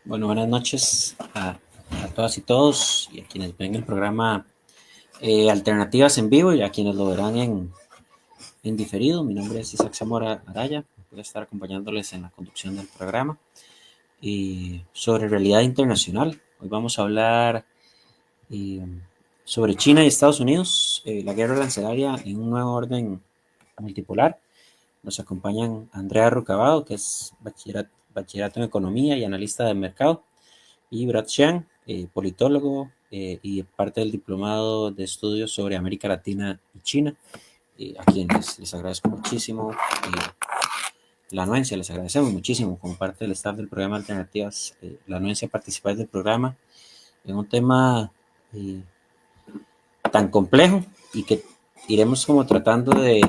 Bueno, buenas noches a todas y todos y a quienes ven el programa Alternativas en vivo y a quienes lo verán en diferido. Mi nombre es Isaac Zamora Araya, voy a estar acompañándoles en la conducción del programa y sobre realidad internacional. Hoy vamos a hablar eh, sobre China y Estados Unidos, la guerra arancelaria en un nuevo orden multipolar. Nos acompañan Andrea Rucabado, que es bachillerato en Economía y analista de mercado, y Brad Xiang, politólogo y parte del diplomado de estudios sobre América Latina y China, a quienes les agradezco muchísimo la anuencia, les agradecemos muchísimo como parte del staff del programa Alternativas, la anuencia a participar del programa en un tema eh, tan complejo y que iremos como tratando de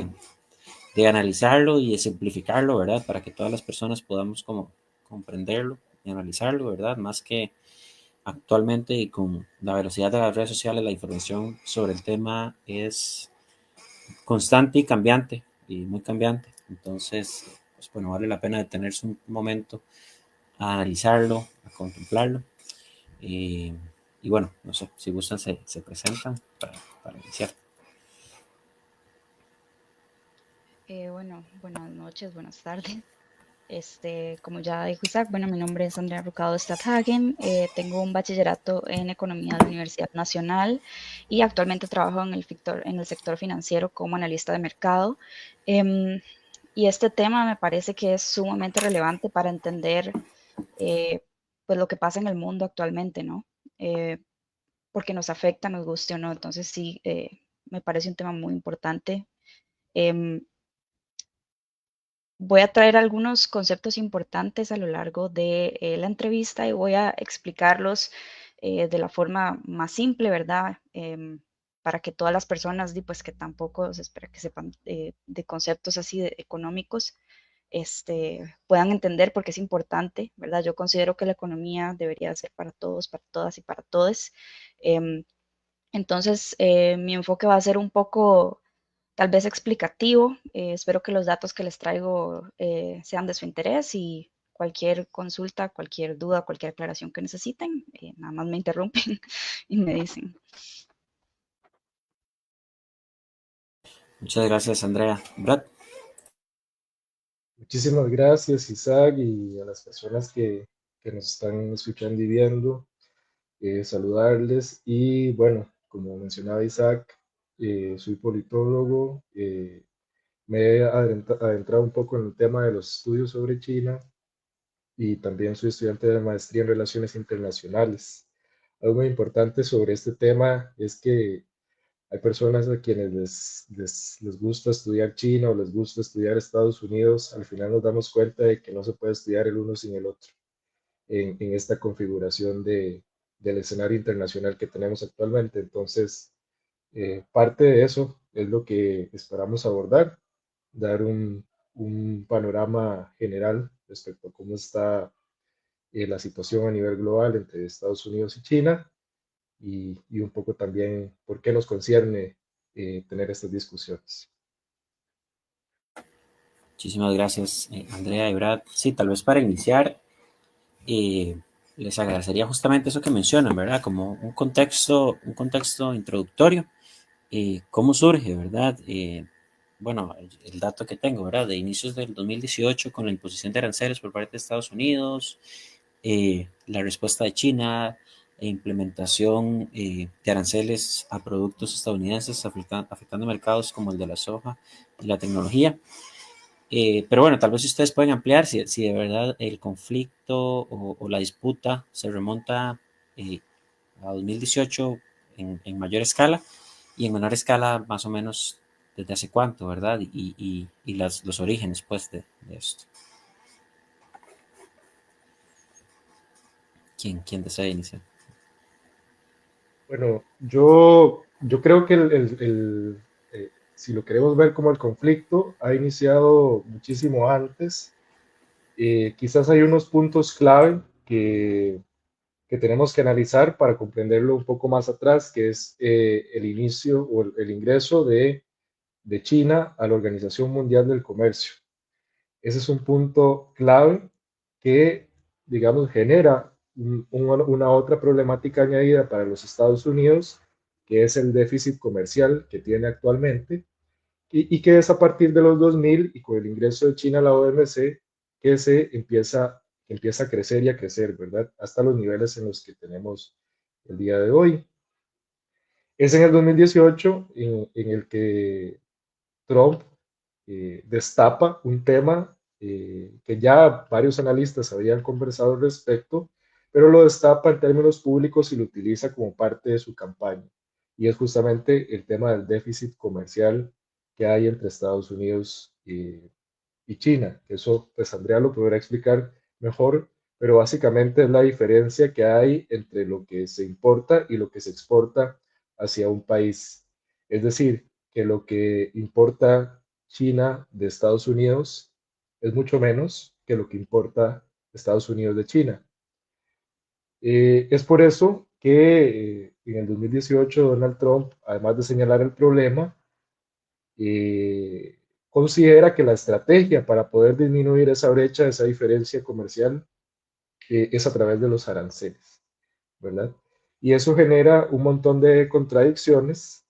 analizarlo y de simplificarlo, ¿verdad? Para que todas las personas podamos como comprenderlo y analizarlo, ¿verdad? Más que actualmente y con la velocidad de las redes sociales, la información sobre el tema es constante y cambiante, y muy cambiante. Entonces, pues bueno, vale la pena detenerse un momento a analizarlo, a contemplarlo. Y, y bueno, no sé, si gustan se presentan para iniciar. Bueno, buenas noches, buenas tardes. Como ya dijo Isaac, bueno, mi nombre es Andrea Rucado Stadhagen, tengo un bachillerato en Economía de la Universidad Nacional y actualmente trabajo en el sector financiero como analista de mercado. Em, y este tema me parece que es sumamente relevante para entender eh, pues lo que pasa en el mundo actualmente, ¿no? Porque nos afecta, nos guste o no. Entonces sí, me parece un tema muy importante. Em, Voy a traer algunos conceptos importantes a lo largo de la entrevista y voy a explicarlos de la forma más simple, ¿verdad? Para que todas las personas, pues que tampoco se espera que sepan de conceptos así económicos, puedan entender porque es importante, ¿verdad? Yo considero que la economía debería ser para todos, para todas y para todos. Em, entonces, mi enfoque va a ser un poco tal vez explicativo. Espero que los datos que les traigo sean de su interés y cualquier consulta, cualquier duda, cualquier aclaración que necesiten, nada más me interrumpen y me dicen. Muchas gracias, Andrea. Brad, Muchísimas gracias, Isaac, y a las personas que nos están escuchando y viendo, saludarles. Y bueno, como mencionaba Isaac, soy politólogo, me he adentrado un poco en el tema de los estudios sobre China y también soy estudiante de maestría en Relaciones Internacionales. Algo muy importante sobre este tema es que hay personas a quienes les gusta estudiar China o les gusta estudiar Estados Unidos. Al final nos damos cuenta de que no se puede estudiar el uno sin el otro en esta configuración del escenario internacional que tenemos actualmente. Entonces, parte de eso es lo que esperamos abordar, dar un panorama general respecto a cómo está la situación a nivel global entre Estados Unidos y China y un poco también por qué nos concierne tener estas discusiones. muchísimas gracias, Andrea y Brad. Sí, tal vez para iniciar, eh, les agradecería justamente eso que mencionan, ¿verdad? Como un contexto introductorio. ¿Cómo surge, verdad? Bueno, el dato que tengo, ¿verdad? De inicios del 2018 con la imposición de aranceles por parte de Estados Unidos, la respuesta de China e implementación de aranceles a productos estadounidenses afectando mercados como el de la soja y la tecnología. Pero bueno, tal vez ustedes pueden ampliar si de verdad el conflicto o la disputa se remonta a 2018 en mayor escala y en menor escala más o menos desde hace cuánto, ¿verdad? Y los orígenes pues de esto. ¿Quién desea iniciar? Bueno, yo creo que si lo queremos ver como el conflicto, ha iniciado muchísimo antes. Quizás hay unos puntos clave que tenemos que analizar para comprenderlo un poco más atrás, que es el inicio o el ingreso de China a la Organización Mundial del Comercio. Ese es un punto clave que, digamos, genera una otra problemática añadida para los Estados Unidos, que es el déficit comercial que tiene actualmente, y que es a partir de los 2000 y con el ingreso de China a la OMC que empieza a crecer y a crecer, ¿verdad? Hasta los niveles en los que tenemos el día de hoy. Es en el 2018 en el que Trump destapa un tema que ya varios analistas habían conversado al respecto, pero lo destapa en términos públicos y lo utiliza como parte de su campaña. Y es justamente el tema del déficit comercial que hay entre Estados Unidos y China. Eso, pues Andrea lo podrá explicar mejor, pero básicamente es la diferencia que hay entre lo que se importa y lo que se exporta hacia un país. Es decir, que lo que importa China de Estados Unidos es mucho menos que lo que importa Estados Unidos de China. Es por eso que en el 2018 Donald Trump, además de señalar el problema, eh, considera que la estrategia para poder disminuir esa brecha, esa diferencia comercial, es a través de los aranceles, ¿verdad? Y eso genera un montón de contradicciones,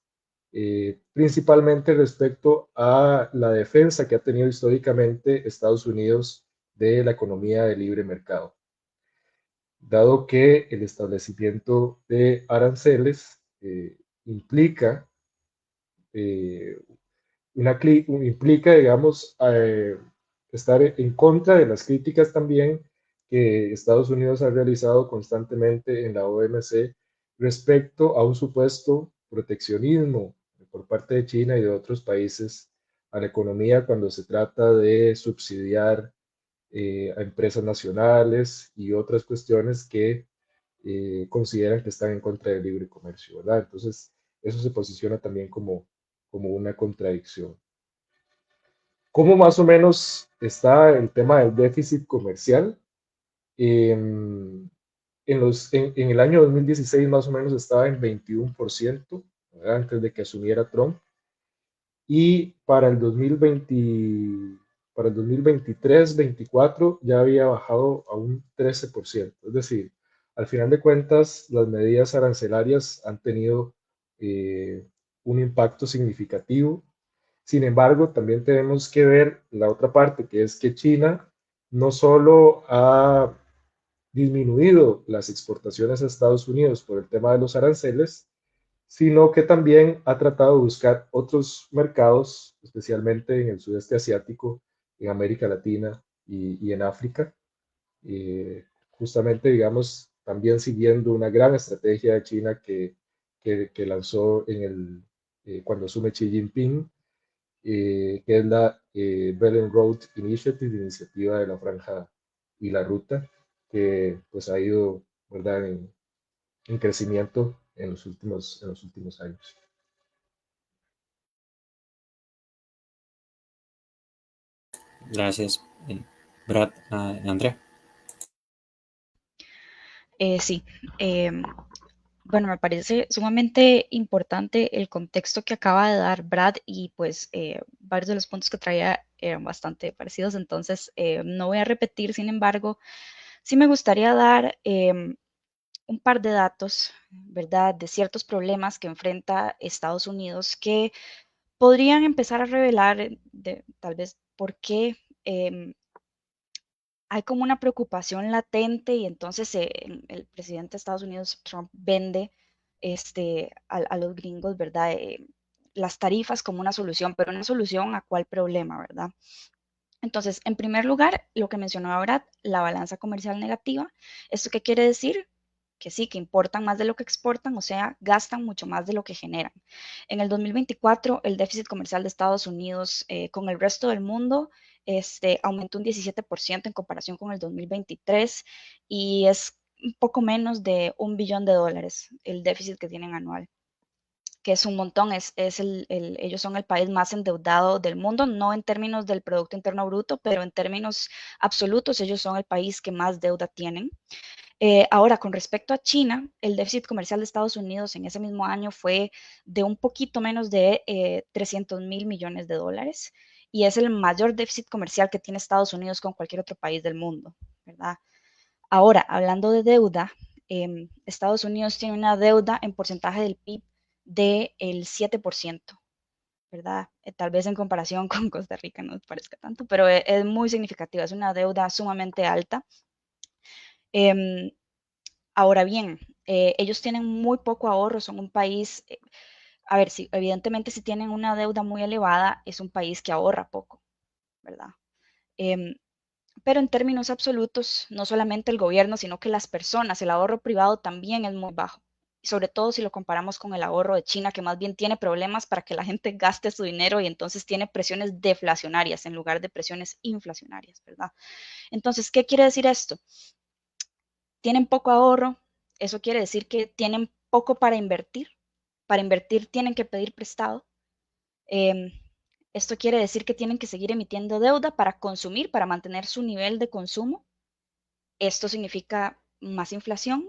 principalmente respecto a la defensa que ha tenido históricamente Estados Unidos de la economía de libre mercado, dado que el establecimiento de aranceles implica eh, implica, digamos, estar en contra de las críticas también que Estados Unidos ha realizado constantemente en la OMC respecto a un supuesto proteccionismo por parte de China y de otros países a la economía cuando se trata de subsidiar a empresas nacionales y otras cuestiones que consideran que están en contra del libre comercio, ¿verdad? Entonces, eso se posiciona también como una contradicción. ¿Cómo más o menos está el tema del déficit comercial? En, en el año 2016 más o menos estaba en 21%, ¿verdad? Antes de que asumiera Trump. Y para el 2023-24 ya había bajado a un 13%. Es decir, al final de cuentas, las medidas arancelarias han tenido eh, un impacto significativo. Sin embargo, también tenemos que ver la otra parte, que es que China no solo ha disminuido las exportaciones a Estados Unidos por el tema de los aranceles, sino que también ha tratado de buscar otros mercados, especialmente en el sudeste asiático, en América Latina y en África, justamente, digamos, también siguiendo una gran estrategia de China que lanzó cuando asume Xi Jinping, que es la Belt and Road Initiative, iniciativa de la franja y la ruta, que pues ha ido, ¿verdad?, en crecimiento en los últimos años. Gracias, Brad. Andrea. Sí, em, bueno, me parece sumamente importante el contexto que acaba de dar Brad y pues varios de los puntos que traía eran bastante parecidos, entonces no voy a repetir, sin embargo, sí me gustaría dar un par de datos, ¿verdad?, de ciertos problemas que enfrenta Estados Unidos que podrían empezar a revelar tal vez por qué hay como una preocupación latente y entonces el presidente de Estados Unidos, Trump, vende a los gringos, ¿verdad? Las tarifas como una solución, pero una solución a cuál problema, ¿verdad? Entonces, en primer lugar, lo que mencionó ahora, la balanza comercial negativa. ¿Esto qué quiere decir? Que sí, que importan más de lo que exportan, o sea, gastan mucho más de lo que generan. En el 2024, el déficit comercial de Estados Unidos con el resto del mundo aumentó un 17% en comparación con el 2023 y es un poco menos de $1 billón el déficit que tienen anual, que es un montón, ellos son el país más endeudado del mundo, no en términos del Producto Interno Bruto, pero en términos absolutos, ellos son el país que más deuda tienen. Ahora, con respecto a China, el déficit comercial de Estados Unidos en ese mismo año fue de un poquito menos de 300.000 millones de dólares y es el mayor déficit comercial que tiene Estados Unidos con cualquier otro país del mundo, ¿verdad? Ahora, hablando de deuda, Estados Unidos tiene una deuda en porcentaje del PIB del 7%, ¿verdad? Tal vez en comparación con Costa Rica no parezca tanto, pero es muy significativa, es una deuda sumamente alta. Em, Ahora bien, ellos tienen muy poco ahorro, son un país, a ver, si, evidentemente si tienen una deuda muy elevada, es un país que ahorra poco, ¿verdad? Em, pero en términos absolutos, no solamente el gobierno, sino que las personas, el ahorro privado también es muy bajo. Sobre todo si lo comparamos con el ahorro de China, que más bien tiene problemas para que la gente gaste su dinero y entonces tiene presiones deflacionarias en lugar de presiones inflacionarias, ¿verdad? Entonces, ¿qué quiere decir esto? Tienen poco ahorro, eso quiere decir que tienen poco para invertir tienen que pedir prestado. Em, Esto quiere decir que tienen que seguir emitiendo deuda para consumir, para mantener su nivel de consumo. Esto significa más inflación,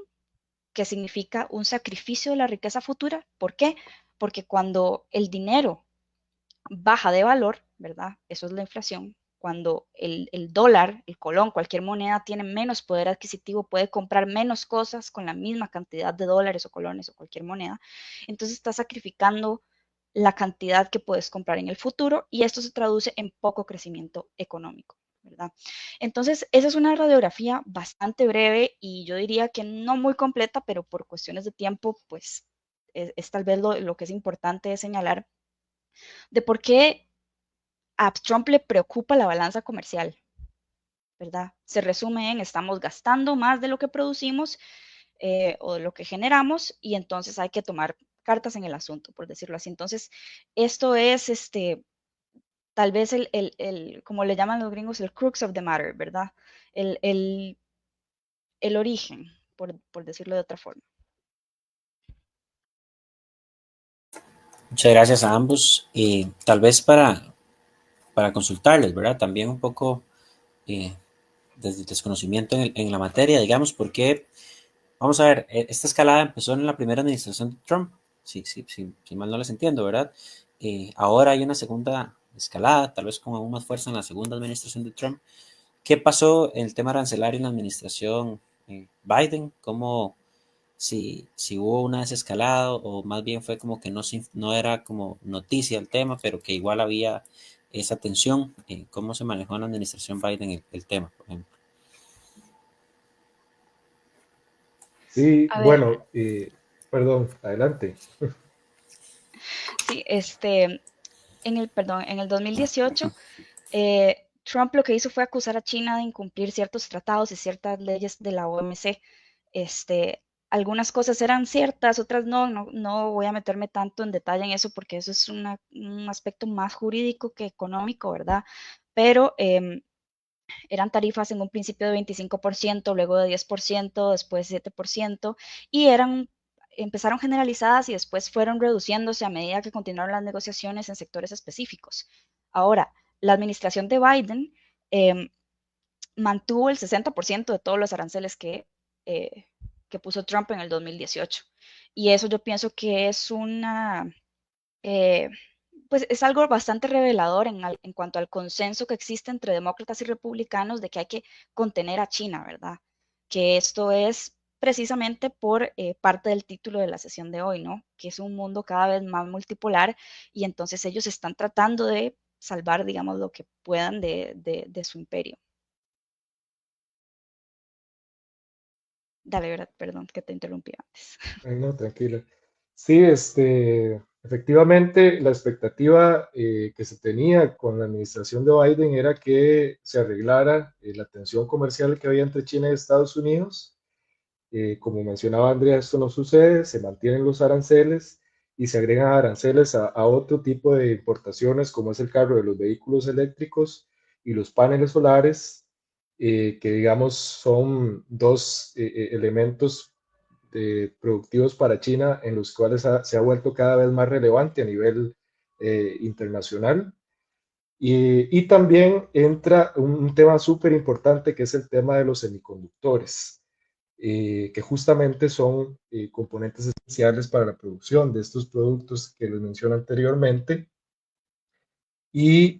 que significa un sacrificio de la riqueza futura. ¿Por qué? Porque cuando el dinero baja de valor, ¿verdad? Eso es la inflación. Cuando el dólar, el colón, cualquier moneda tiene menos poder adquisitivo, puede comprar menos cosas con la misma cantidad de dólares o colones o cualquier moneda. Entonces está sacrificando la cantidad que puedes comprar en el futuro y esto se traduce en poco crecimiento económico, ¿verdad? Entonces, esa es una radiografía bastante breve y yo diría que no muy completa, pero por cuestiones de tiempo, pues es tal vez lo que es importante es señalar de por qué a Trump le preocupa la balanza comercial, ¿verdad? Se resume en estamos gastando más de lo que producimos o de lo que generamos y entonces hay que tomar cartas en el asunto, por decirlo así. Entonces, esto es tal vez como le llaman los gringos, el crux of the matter, ¿verdad? El, el, el origen, por decirlo de otra forma. Muchas gracias a ambos. Y tal vez para consultarles, ¿verdad? También un poco desde el desconocimiento en la materia, digamos, porque, vamos a ver, esta escalada empezó en la primera administración de Trump, sí, mal no les entiendo, ¿verdad? Ahora hay una segunda escalada, tal vez con aún más fuerza en la segunda administración de Trump. ¿Qué pasó en el tema arancelario en la administración Biden? ¿Cómo, si hubo una desescalada o más bien fue como que no era como noticia el tema, pero que igual había esa tensión? ¿Cómo se manejó en la administración Biden el tema, por ejemplo? Sí, A ver, bueno, perdón, adelante. sí, perdón, en el 2018 Trump lo que hizo fue acusar a China de incumplir ciertos tratados y ciertas leyes de la OMC. Algunas cosas eran ciertas, otras no voy a meterme tanto en detalle en eso porque eso es un aspecto más jurídico que económico, ¿verdad? Pero eran tarifas en un principio de 25%, luego de 10%, después 7%, y empezaron generalizadas y después fueron reduciéndose a medida que continuaron las negociaciones en sectores específicos. Ahora, la administración de Biden eh, mantuvo el 60% de todos los aranceles que puso Trump en el 2018. Y eso yo pienso que es eh, pues es algo bastante revelador en cuanto al consenso que existe entre demócratas y republicanos de que hay que contener a China, ¿verdad? Que esto es precisamente por parte del título de la sesión de hoy, ¿no? Que es un mundo cada vez más multipolar y entonces ellos están tratando de salvar, digamos, lo que puedan de su imperio. Dale, ¿verdad? Perdón que te interrumpí antes. Ay, no, tranquila. Sí, efectivamente, la expectativa que se tenía con la administración de Biden era que se arreglara la tensión comercial que había entre China y Estados Unidos. Como mencionaba Andrea, esto no sucede, se mantienen los aranceles y se agregan aranceles a otro tipo de importaciones, como es el carro de los vehículos eléctricos y los paneles solares, que digamos son dos elementos productivos para China en los cuales se ha vuelto cada vez más relevante a nivel internacional. Y también entra un tema súper importante que es el tema de los semiconductores, que justamente son componentes esenciales para la producción de estos productos que les mencioné anteriormente y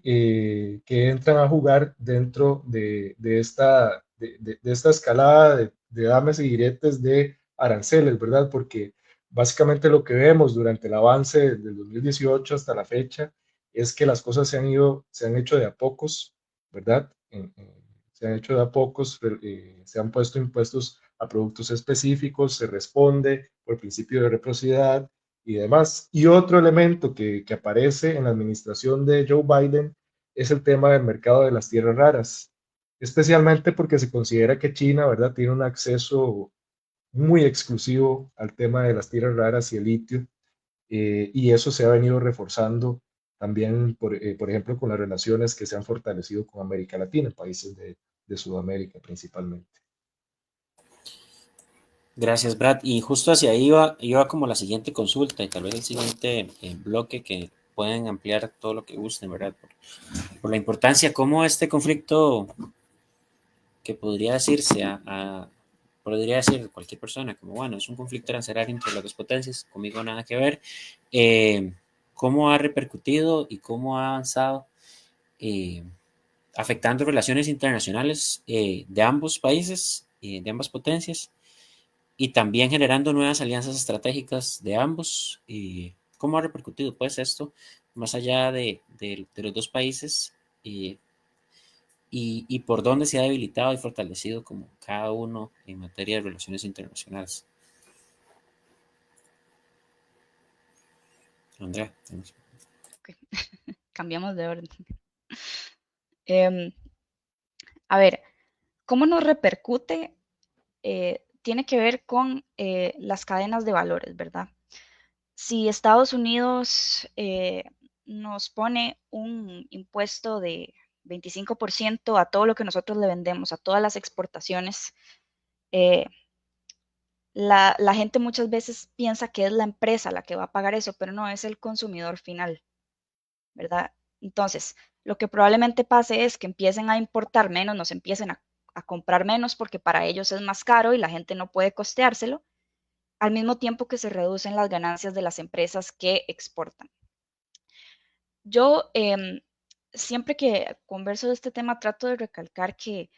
que entran a jugar dentro de esta de esta escalada de dames y diretes de aranceles, ¿verdad? Porque básicamente lo que vemos durante el avance del 2018 hasta la fecha es que las cosas se han hecho de a pocos, ¿verdad? Se han hecho de a pocos, se han puesto impuestos a productos específicos, se responde por principio de reciprocidad y demás. Y otro elemento que aparece en la administración de Joe Biden es el tema del mercado de las tierras raras, especialmente porque se considera que China, ¿verdad?, tiene un acceso muy exclusivo al tema de las tierras raras y el litio, y eso se ha venido reforzando también, por ejemplo, con las relaciones que se han fortalecido con América Latina, países de Sudamérica principalmente. Gracias, Brad. Y justo hacia ahí iba como la siguiente consulta y tal vez el siguiente bloque que pueden ampliar todo lo que gusten, ¿verdad? Por la importancia, cómo este conflicto que podría decir cualquier persona, como bueno, es un conflicto arancelario entre las dos potencias, conmigo nada que ver, eh, cómo ha repercutido y cómo ha avanzado, eh, afectando relaciones internacionales de ambos países, de ambas potencias, y también generando nuevas alianzas estratégicas de ambos. ¿Cómo ha repercutido pues esto más allá de los dos países? Y por dónde se ha debilitado y fortalecido como cada uno en materia de relaciones internacionales. Andrea, Okay. Cambiamos de orden. A ver, ¿cómo nos repercute? Tiene que ver con las cadenas de valores, ¿verdad? Si Estados Unidos nos pone un impuesto de 25% a todo lo que nosotros le vendemos, a todas las exportaciones, eh, la gente muchas veces piensa que es la empresa la que va a pagar eso, pero no es el consumidor final, ¿verdad? Entonces, lo que probablemente pase es que empiecen a importar menos, nos empiecen a comprar menos porque para ellos es más caro y la gente no puede costeárselo, al mismo tiempo que se reducen las ganancias de las empresas que exportan. Yo siempre que converso de este tema trato de recalcar que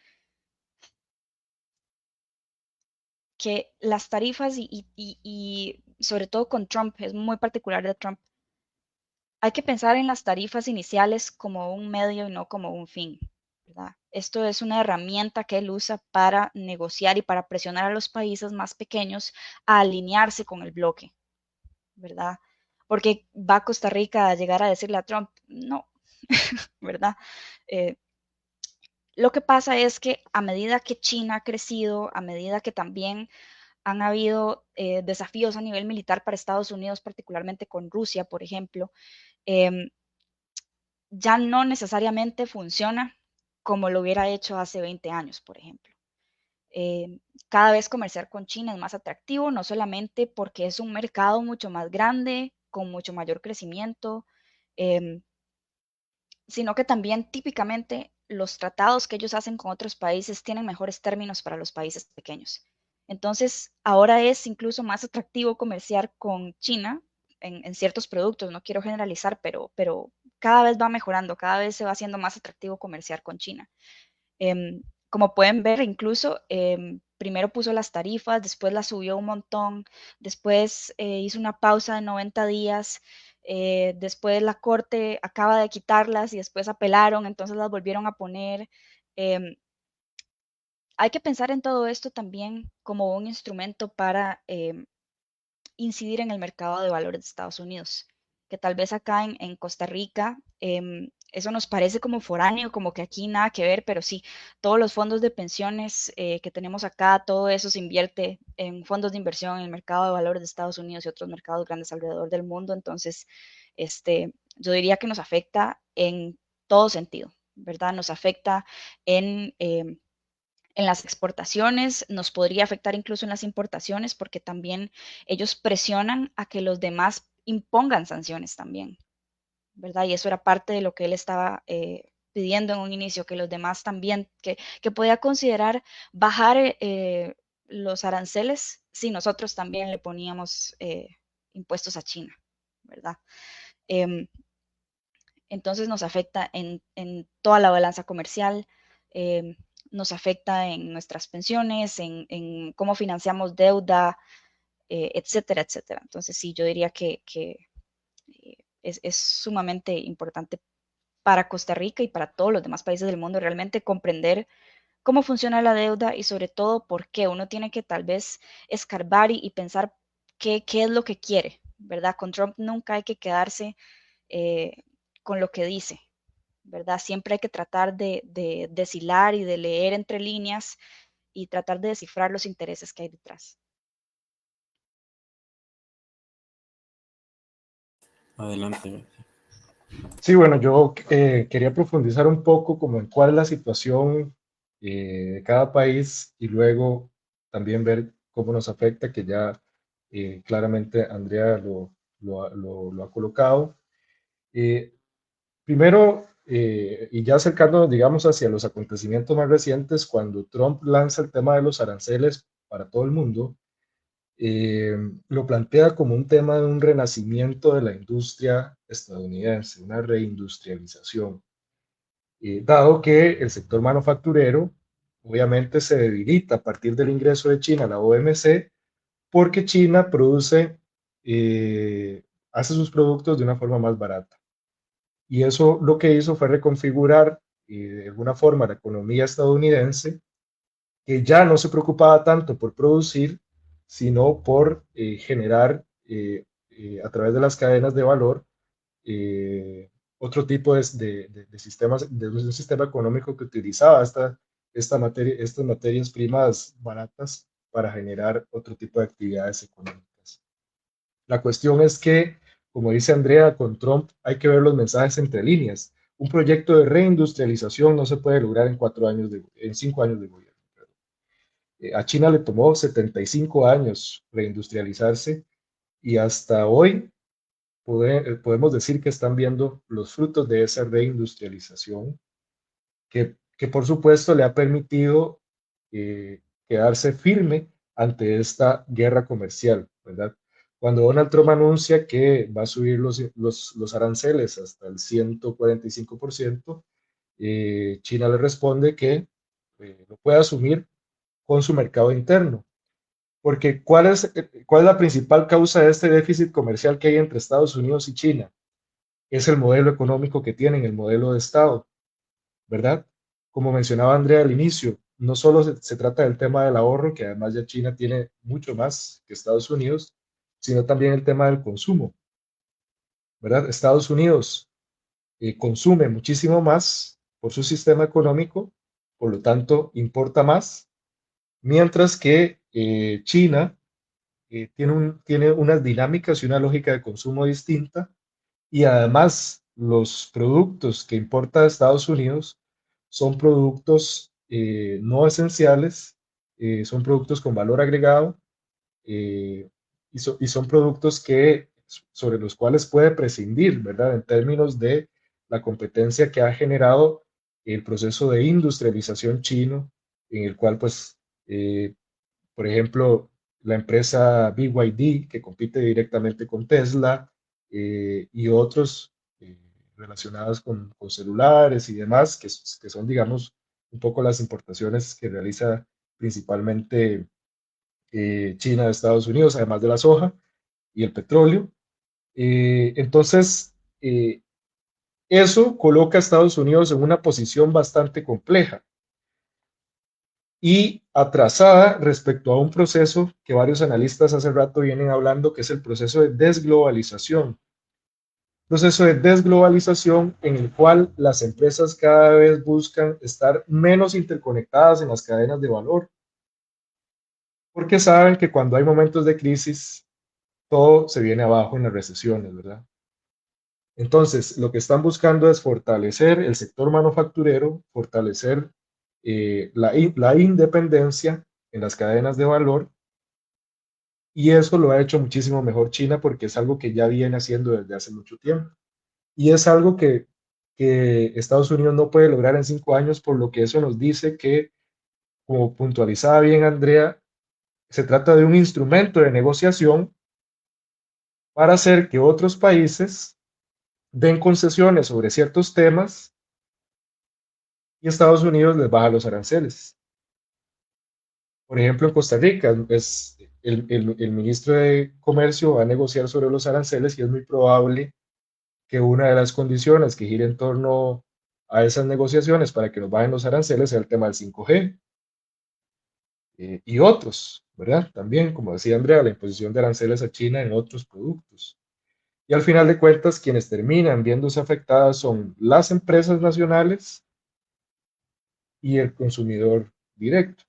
las tarifas y sobre todo con Trump, es muy particular de Trump, hay que pensar en las tarifas iniciales como un medio y no como un fin, ¿verdad? Esto es una herramienta que él usa para negociar y para presionar a los países más pequeños a alinearse con el bloque, ¿verdad? Porque va Costa Rica a llegar a decirle a Trump, no, ¿verdad? Eh, lo que pasa es que a medida que China ha crecido, a medida que también han habido desafíos a nivel militar para Estados Unidos, particularmente con Rusia, por ejemplo, eh, ya no necesariamente funciona como lo hubiera hecho hace 20 años, por ejemplo. Eh, Cada vez comerciar con China es más atractivo, no solamente porque es un mercado mucho más grande, con mucho mayor crecimiento, eh, sino que también típicamente los tratados que ellos hacen con otros países tienen mejores términos para los países pequeños. Entonces, ahora es incluso más atractivo comerciar con China en ciertos productos, no quiero generalizar, pero cada vez va mejorando, cada vez se va haciendo más atractivo comerciar con China. Como pueden ver, incluso primero puso las tarifas, después las subió un montón, después hizo una pausa de 90 días, después la corte acaba de quitarlas y después apelaron, entonces las volvieron a poner. Em, Hay que pensar en todo esto también como un instrumento para incidir en el mercado de valores de Estados Unidos, que tal vez acá en Costa Rica eso nos parece como foráneo, como que aquí nada que ver, pero sí, todos los fondos de pensiones que tenemos acá, todo eso se invierte en fondos de inversión en el mercado de valores de Estados Unidos y otros mercados grandes alrededor del mundo, entonces yo diría que nos afecta en todo sentido, ¿verdad? Nos afecta en las exportaciones, nos podría afectar incluso en las importaciones, porque también ellos presionan a que los demás impongan sanciones también, ¿verdad? Y eso era parte de lo que él estaba pidiendo en un inicio, que los demás también, que podía considerar bajar los aranceles si nosotros también le poníamos impuestos a China, ¿verdad? Em, entonces nos afecta en toda la balanza comercial. nos afecta en nuestras pensiones, en cómo financiamos deuda, etcétera, etcétera. Entonces, sí, yo diría que es sumamente importante para Costa Rica y para todos los demás países del mundo realmente comprender cómo funciona la deuda y sobre todo por qué. Uno tiene que tal vez escarbar y pensar qué es lo que quiere, ¿verdad? Con Trump nunca hay que quedarse eh, con lo que dice, ¿verdad? Siempre hay que tratar de deshilar y de leer entre líneas y tratar de descifrar los intereses que hay detrás. Adelante. Sí, bueno, yo quería profundizar un poco como en cuál es la situación de cada país y luego también ver cómo nos afecta, que ya claramente Andrea lo ha colocado. Eh, Primero, y ya acercándonos, digamos, hacia los acontecimientos más recientes, cuando Trump lanza el tema de los aranceles para todo el mundo, eh, lo plantea como un tema de un renacimiento de la industria estadounidense, una reindustrialización, dado que el sector manufacturero obviamente se debilita a partir del ingreso de China a la OMC, porque China produce, hace sus productos de una forma más barata. Y eso lo que hizo fue reconfigurar de alguna forma la economía estadounidense, que ya no se preocupaba tanto por producir, sino por generar a través de las cadenas de valor eh, otro tipo de sistemas, de un sistema económico que utilizaba estas materias primas baratas para generar otro tipo de actividades económicas. La cuestión es que, como dice Andrea, con Trump hay que ver los mensajes entre líneas. Un proyecto de reindustrialización no se puede lograr en 5 años de gobierno. A China le tomó 75 años reindustrializarse y hasta hoy podemos decir que están viendo los frutos de esa reindustrialización, que por supuesto le ha permitido quedarse firme ante esta guerra comercial, ¿verdad? Cuando Donald Trump anuncia que va a subir los aranceles hasta el 145%, China le responde que lo puede asumir con su mercado interno. Porque ¿cuál es la principal causa de este déficit comercial que hay entre Estados Unidos y China? Es el modelo económico que tienen, el modelo de Estado, ¿verdad? Como mencionaba Andrea al inicio, no solo se trata del tema del ahorro, que además ya China tiene mucho más que Estados Unidos, sino también el tema del consumo, ¿verdad? Estados Unidos consume muchísimo más por su sistema económico, por lo tanto importa más, mientras que China tiene unas dinámicas y una lógica de consumo distinta y además los productos que importa de Estados Unidos son productos no esenciales, son productos con valor agregado eh, y son productos sobre los cuales puede prescindir, ¿verdad? En términos de la competencia que ha generado el proceso de industrialización chino, en el cual, pues, por ejemplo, la empresa BYD, que compite directamente con Tesla, y otros relacionados con celulares y demás, que son, digamos, un poco las importaciones que realiza principalmente China de Estados Unidos, además de la soja y el petróleo. Entonces, eso coloca a Estados Unidos en una posición bastante compleja y atrasada respecto a un proceso que varios analistas hace rato vienen hablando, que es el proceso de desglobalización. Proceso de desglobalización en el cual las empresas cada vez buscan estar menos interconectadas en las cadenas de valor, porque saben que cuando hay momentos de crisis, todo se viene abajo en las recesiones, ¿verdad? Entonces, lo que están buscando es fortalecer el sector manufacturero, fortalecer la independencia en las cadenas de valor, y eso lo ha hecho muchísimo mejor China porque es algo que ya viene haciendo desde hace mucho tiempo. Y es algo que Estados Unidos no puede lograr en 5 años, por lo que eso nos dice que, como puntualizaba bien Andrea, se trata de un instrumento de negociación para hacer que otros países den concesiones sobre ciertos temas y Estados Unidos les baja los aranceles. Por ejemplo, en Costa Rica, el ministro de Comercio va a negociar sobre los aranceles y es muy probable que una de las condiciones que gire en torno a esas negociaciones para que nos bajen los aranceles sea el tema del 5G y otros, ¿verdad? También, como decía Andrea, la imposición de aranceles a China en otros productos. Y al final de cuentas, quienes terminan viéndose afectadas son las empresas nacionales y el consumidor directo.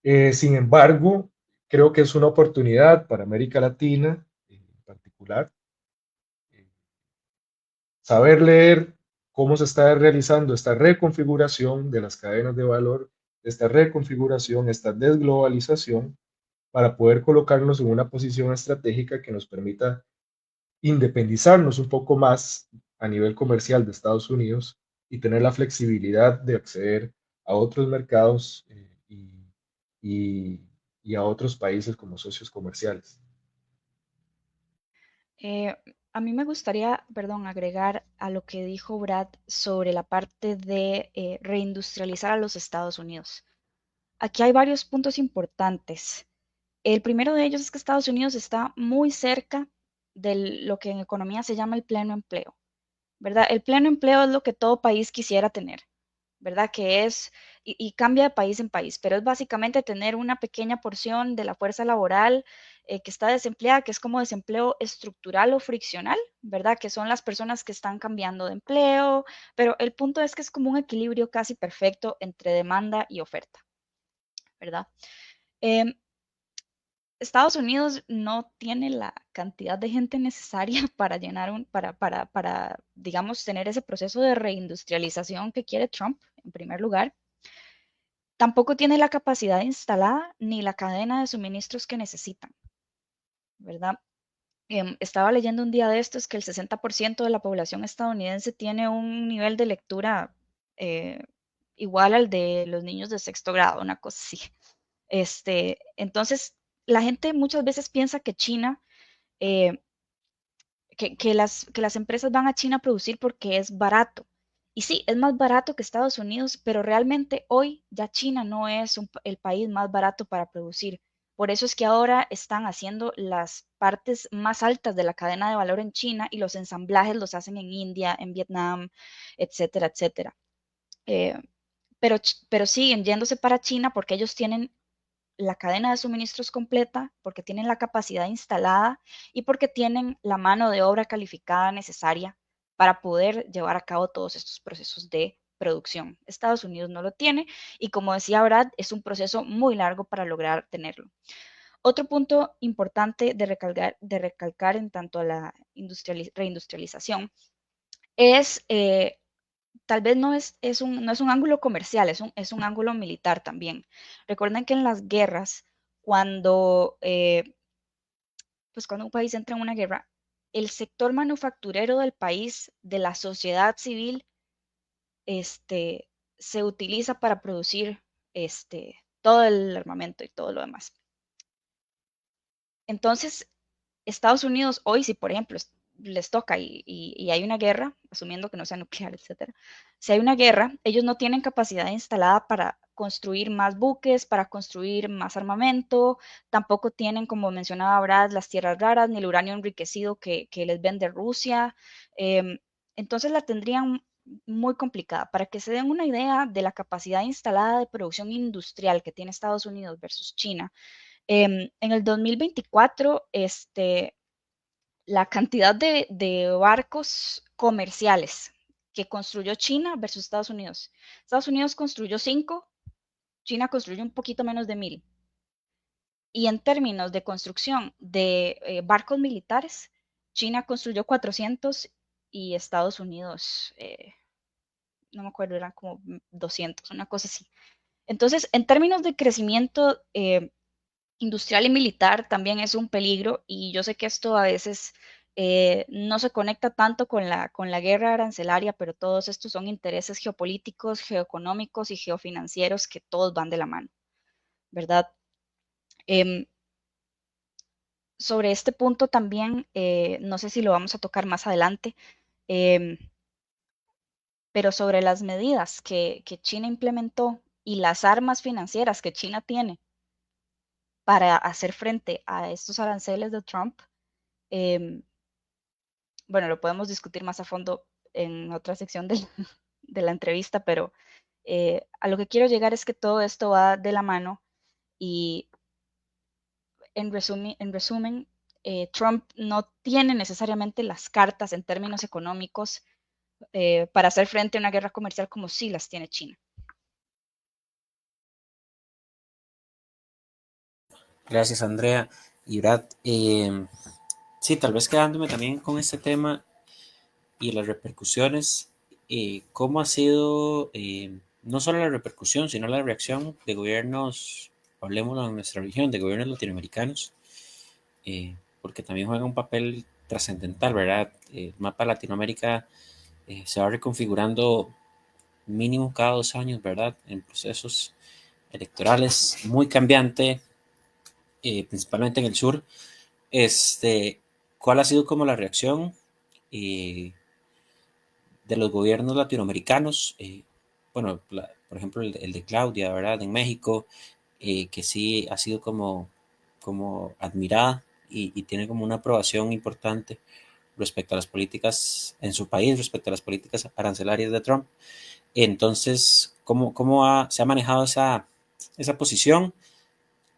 Sin embargo, creo que es una oportunidad para América Latina en particular saber leer cómo se está realizando esta reconfiguración de las cadenas de valor, esta reconfiguración, esta desglobalización, para poder colocarnos en una posición estratégica que nos permita independizarnos un poco más a nivel comercial de Estados Unidos y tener la flexibilidad de acceder a otros mercados y, y a otros países como socios comerciales. Eh, a mí me gustaría, perdón, agregar a lo que dijo Brad sobre la parte de reindustrializar a los Estados Unidos. Aquí hay varios puntos importantes. El primero de ellos es que Estados Unidos está muy cerca de lo que en economía se llama el pleno empleo, ¿verdad? El pleno empleo es lo que todo país quisiera tener, ¿verdad? Que es, y cambia de país en país, pero es básicamente tener una pequeña porción de la fuerza laboral que está desempleada, que es como desempleo estructural o friccional, ¿verdad? Que son las personas que están cambiando de empleo, pero el punto es que es como un equilibrio casi perfecto entre demanda y oferta, ¿verdad? Em, Estados Unidos no tiene la cantidad de gente necesaria para llenar digamos, tener ese proceso de reindustrialización que quiere Trump, en primer lugar. Tampoco tiene la capacidad instalada ni la cadena de suministros que necesitan, ¿verdad? Estaba leyendo un día de estos que el 60% de la población estadounidense tiene un nivel de lectura eh, igual al de los niños de sexto grado, una cosa así. Entonces, la gente muchas veces piensa que China eh, que las empresas van a China a producir porque es barato. Y sí, es más barato que Estados Unidos, pero realmente hoy ya China no es el país más barato para producir. Por eso es que ahora están haciendo las partes más altas de la cadena de valor en China y los ensamblajes los hacen en India, en Vietnam, etcétera, etcétera. Eh, pero siguen yéndose para China porque ellos tienen la cadena de suministros completa, porque tienen la capacidad instalada y porque tienen la mano de obra calificada necesaria para poder llevar a cabo todos estos procesos de producción. Estados Unidos no lo tiene y como decía Brad, es un proceso muy largo para lograr tenerlo. Otro punto importante de recalcar en tanto a la reindustrialización es tal vez no es un ángulo comercial, es un ángulo militar también. Recuerden que en las guerras, cuando, pues cuando un país entra en una guerra, el sector manufacturero del país, de la sociedad civil, este, se utiliza para producir todo el armamento y todo lo demás. Entonces, Estados Unidos hoy, si por ejemplo les toca y hay una guerra, asumiendo que no sea nuclear, etcétera, si hay una guerra, ellos no tienen capacidad instalada para construir más buques, para construir más armamento, tampoco tienen, como mencionaba Brad, las tierras raras ni el uranio enriquecido que les vende Rusia. Em, entonces la tendrían muy complicada. Para que se den una idea de la capacidad instalada de producción industrial que tiene Estados Unidos versus China, en el 2024, la cantidad de barcos comerciales que construyó China versus Estados Unidos. Estados Unidos construyó 5, China construyó un poquito menos de 1,000. Y en términos de construcción de barcos militares, China construyó 400 y Estados Unidos, no me acuerdo, eran como 200, una cosa así. Entonces, en términos de crecimiento industrial y militar también es un peligro y yo sé que esto a veces no se conecta tanto con la guerra arancelaria, pero todos estos son intereses geopolíticos, geoeconómicos y geofinancieros que todos van de la mano, ¿verdad? Em, sobre este punto también, no sé si lo vamos a tocar más adelante, em, pero sobre las medidas que China implementó y las armas financieras que China tiene para hacer frente a estos aranceles de Trump, em, bueno, lo podemos discutir más a fondo en otra sección de la entrevista, pero a lo que quiero llegar es que todo esto va de la mano y en resumen, Trump no tiene necesariamente las cartas en términos económicos para hacer frente a una guerra comercial como sí las tiene China. Gracias, Andrea. Y Brad, sí, tal vez quedándome también con este tema y las repercusiones, ¿cómo ha sido no solo la repercusión, sino la reacción de gobiernos, hablemos en nuestra región, de gobiernos latinoamericanos, porque también juega un papel trascendental, ¿verdad? El mapa de Latinoamérica se va reconfigurando mínimo cada 2 años, ¿verdad? En procesos electorales muy cambiante, principalmente en el sur. ¿Cuál ha sido como la reacción eh, de los gobiernos latinoamericanos? Bueno, por ejemplo, el de Claudia, ¿verdad? En México, que sí ha sido como admirada y tiene como una aprobación importante respecto a las políticas en su país, respecto a las políticas arancelarias de Trump. Entonces, ¿cómo se ha manejado esa posición?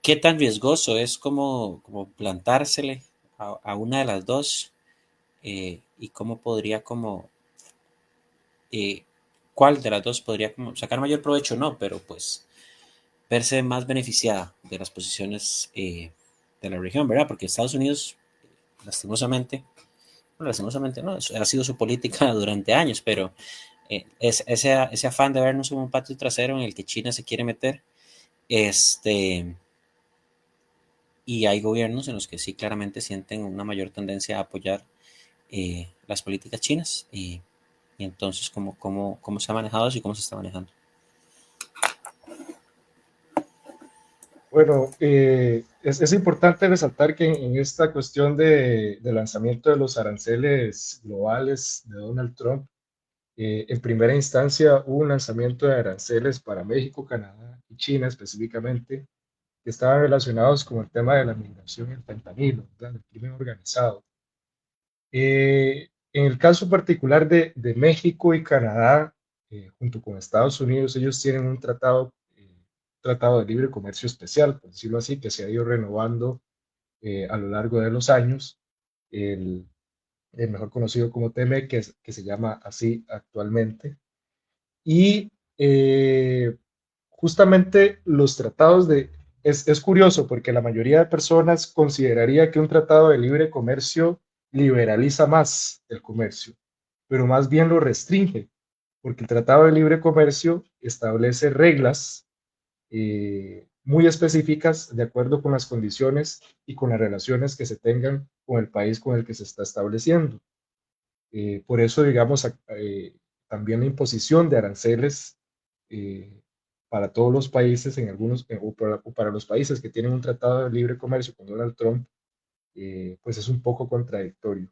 ¿Qué tan riesgoso es como plantársele a una de las dos? Y cómo podría eh, cuál de las dos podría como sacar mayor provecho, no, pero pues verse más beneficiada de las posiciones de la región, ¿verdad? Porque Estados Unidos, lastimosamente, bueno, lastimosamente no, ha sido su política durante años, pero ese afán de vernos como un patio trasero en el que China se quiere meter, este, y hay gobiernos en los que sí claramente sienten una mayor tendencia a apoyar las políticas chinas y entonces cómo se ha manejado eso y cómo se está manejando. Bueno, es importante resaltar que en esta cuestión de lanzamiento de los aranceles globales de Donald Trump, en primera instancia hubo un lanzamiento de aranceles para México, Canadá y China específicamente, que estaban relacionados con el tema de la migración y el fentanilo, ¿verdad? El crimen organizado. En el caso particular de México y Canadá, junto con Estados Unidos, ellos tienen un tratado de libre comercio especial, por decirlo así, que se ha ido renovando a lo largo de los años. El, el mejor conocido como TME, que se llama así actualmente. Y justamente los tratados es curioso porque la mayoría de personas consideraría que un tratado de libre comercio liberaliza más el comercio, pero más bien lo restringe, porque el tratado de libre comercio establece reglas muy específicas de acuerdo con las condiciones y con las relaciones que se tengan con el país con el que se está estableciendo. Por eso, digamos, también la imposición de aranceles eh, para todos los países, o para los países que tienen un tratado de libre comercio con Donald Trump, pues es un poco contradictorio.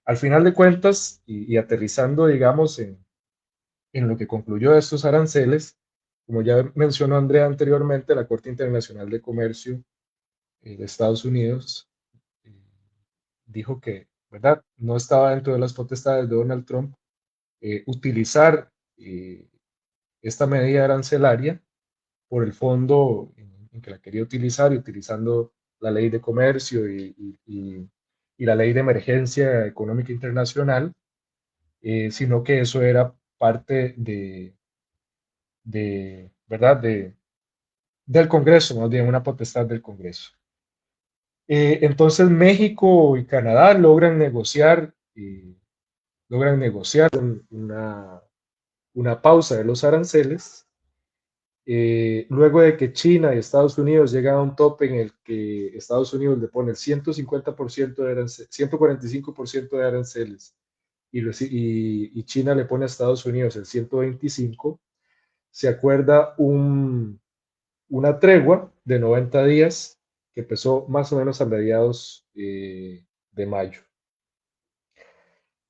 Al final de cuentas, y aterrizando, digamos, en lo que concluyó estos aranceles, como ya mencionó Andrea anteriormente, la Corte Internacional de Comercio de Estados Unidos eh, dijo que, ¿verdad?, no estaba dentro de las potestades de Donald Trump utilizar esta medida arancelaria por el fondo en que la quería utilizar y utilizando la ley de comercio y la ley de emergencia económica internacional, sino que eso era parte ¿verdad? Del Congreso, más bien una potestad del Congreso. Entonces México y Canadá logran negociar una pausa de los aranceles, luego de que China y Estados Unidos llegan a un tope en el que Estados Unidos le pone el 150% de aranceles, 145% de aranceles y China le pone a Estados Unidos el 125%, se acuerda una tregua de 90 días que empezó más o menos a mediados de mayo.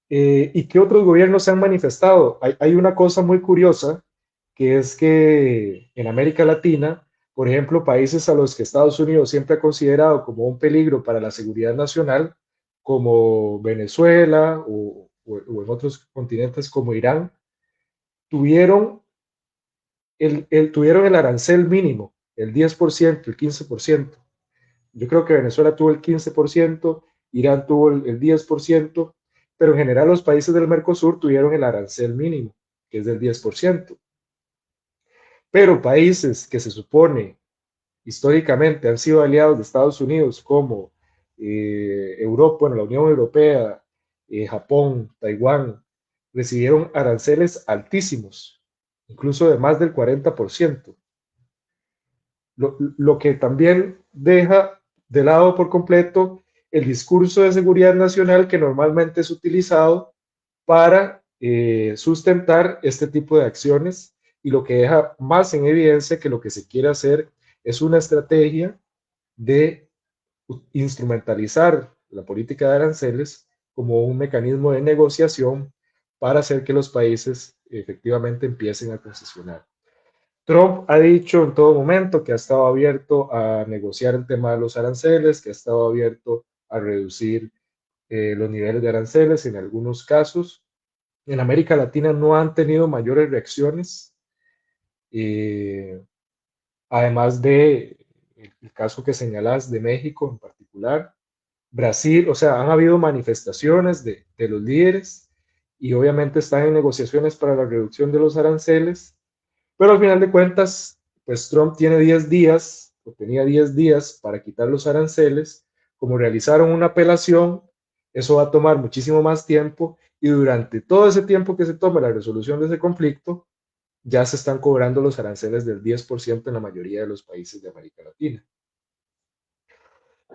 ¿Y qué otros gobiernos se han manifestado? Hay una cosa muy curiosa, que es que en América Latina, por ejemplo, países a los que Estados Unidos siempre ha considerado como un peligro para la seguridad nacional, como Venezuela o en otros continentes como Irán, tuvieron tuvieron el arancel mínimo, el 10%, el 15%. Yo creo que Venezuela tuvo el 15%, Irán tuvo el 10%, pero en general los países del Mercosur tuvieron el arancel mínimo, que es del 10%. Pero países que se supone históricamente han sido aliados de Estados Unidos, como Europa, bueno, la Unión Europea, Japón, Taiwán, recibieron aranceles altísimos, incluso de más del 40%. Lo que también deja de lado por completo el discurso de seguridad nacional que normalmente es utilizado para sustentar este tipo de acciones, y lo que deja más en evidencia que lo que se quiere hacer es una estrategia de instrumentalizar la política de aranceles como un mecanismo de negociación para hacer que los países efectivamente empiecen a concesionar. Trump ha dicho en todo momento que ha estado abierto a negociar el tema de los aranceles, que ha estado abierto a reducir los niveles de aranceles en algunos casos. En América Latina no han tenido mayores reacciones, eh, además de el caso que señalas de México en particular. Brasil, o sea, han habido manifestaciones de los líderes y obviamente están en negociaciones para la reducción de los aranceles. Pero al final de cuentas, pues Trump tiene 10 días, o tenía 10 días para quitar los aranceles. Como realizaron una apelación, eso va a tomar muchísimo más tiempo, y durante todo ese tiempo que se tome la resolución de ese conflicto, ya se están cobrando los aranceles del 10% en la mayoría de los países de América Latina.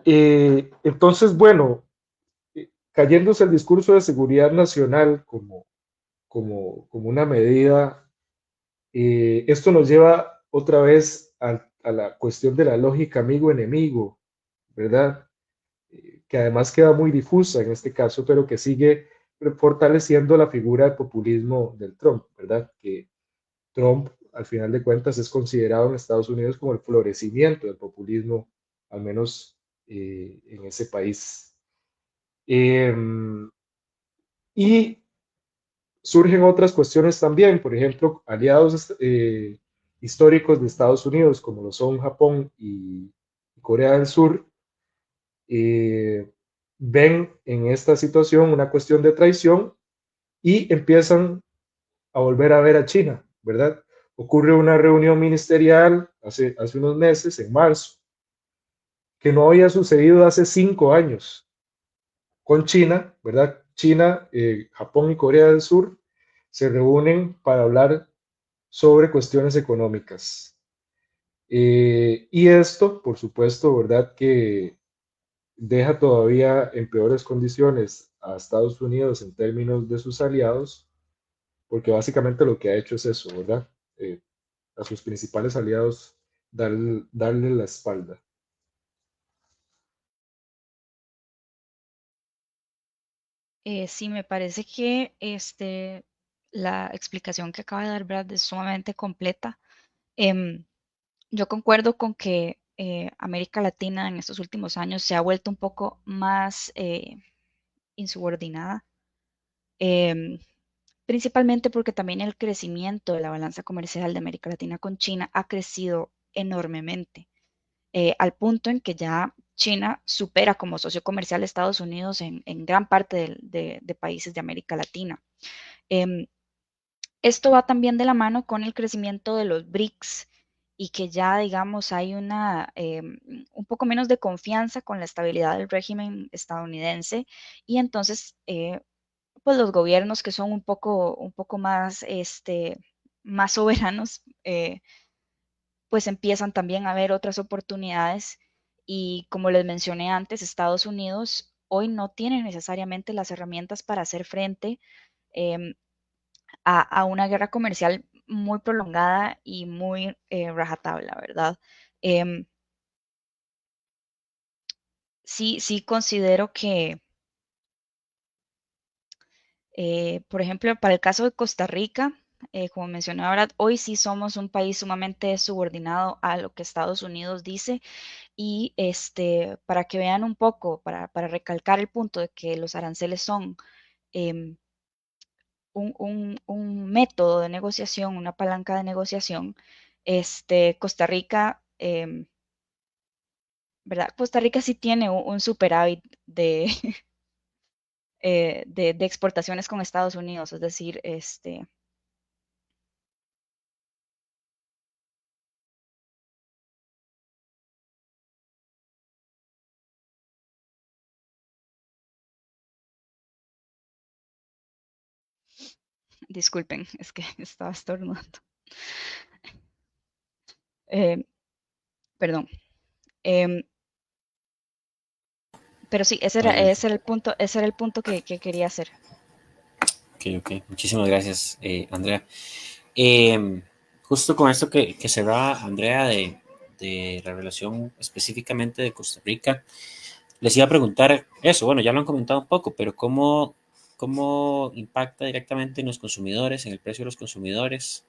Entonces, bueno, cayéndose el discurso de seguridad nacional como una medida, esto nos lleva otra vez a la cuestión de la lógica amigo-enemigo, ¿verdad? Que además queda muy difusa en este caso, pero que sigue fortaleciendo la figura de populismo del Trump, ¿verdad? Que Trump, al final de cuentas, es considerado en Estados Unidos como el florecimiento del populismo, al menos en ese país. Eh, y surgen otras cuestiones también, por ejemplo, aliados históricos de Estados Unidos, como lo son Japón y Corea del Sur, eh, ven en esta situación una cuestión de traición y empiezan a volver a ver a China, ¿verdad? Ocurre una reunión ministerial hace unos meses, en marzo, que no había sucedido hace 5 años con China, ¿verdad? China, Japón y Corea del Sur se reúnen para hablar sobre cuestiones económicas. Y esto, por supuesto, ¿verdad? Que deja todavía en peores condiciones a Estados Unidos en términos de sus aliados, porque básicamente lo que ha hecho es eso, ¿verdad? A sus principales aliados darle la espalda. Sí, me parece que la explicación que acaba de dar Brad es sumamente completa. Em, yo concuerdo con que América Latina en estos últimos años se ha vuelto un poco más insubordinada, em, principalmente porque también el crecimiento de la balanza comercial de América Latina con China ha crecido enormemente, al punto en que ya China supera como socio comercial a Estados Unidos en gran parte de países de América Latina. Em, Esto va también de la mano con el crecimiento de los BRICS y que ya, digamos, hay un poco menos de confianza con la estabilidad del régimen estadounidense, y entonces, pues los gobiernos que son un poco más, más soberanos, pues empiezan también a ver otras oportunidades, y como les mencioné antes, Estados Unidos hoy no tiene necesariamente las herramientas para hacer frente em, a una guerra comercial muy prolongada y muy rajatabla, ¿verdad? Em, sí, sí considero Por ejemplo, para el caso de Costa Rica, como mencioné ahora, hoy sí somos un país sumamente subordinado a lo que Estados Unidos dice y para que vean un poco, para recalcar el punto de que los aranceles son em, un método de negociación, una palanca de negociación, Costa Rica, ¿verdad? Costa Rica sí tiene un superávit de exportaciones con Estados Unidos, es decir, disculpen, es que estaba estornudando. Eh, Perdón. Em, pero sí, Adelante. ese era el punto que quería hacer. Ok, ok. Muchísimas gracias, Andrea. Eh, Justo con esto que cerraba Andrea de la relación específicamente de Costa Rica, les iba a preguntar eso. Bueno, ya lo han comentado un poco, pero ¿cómo impacta directamente en los consumidores, en el precio de los consumidores?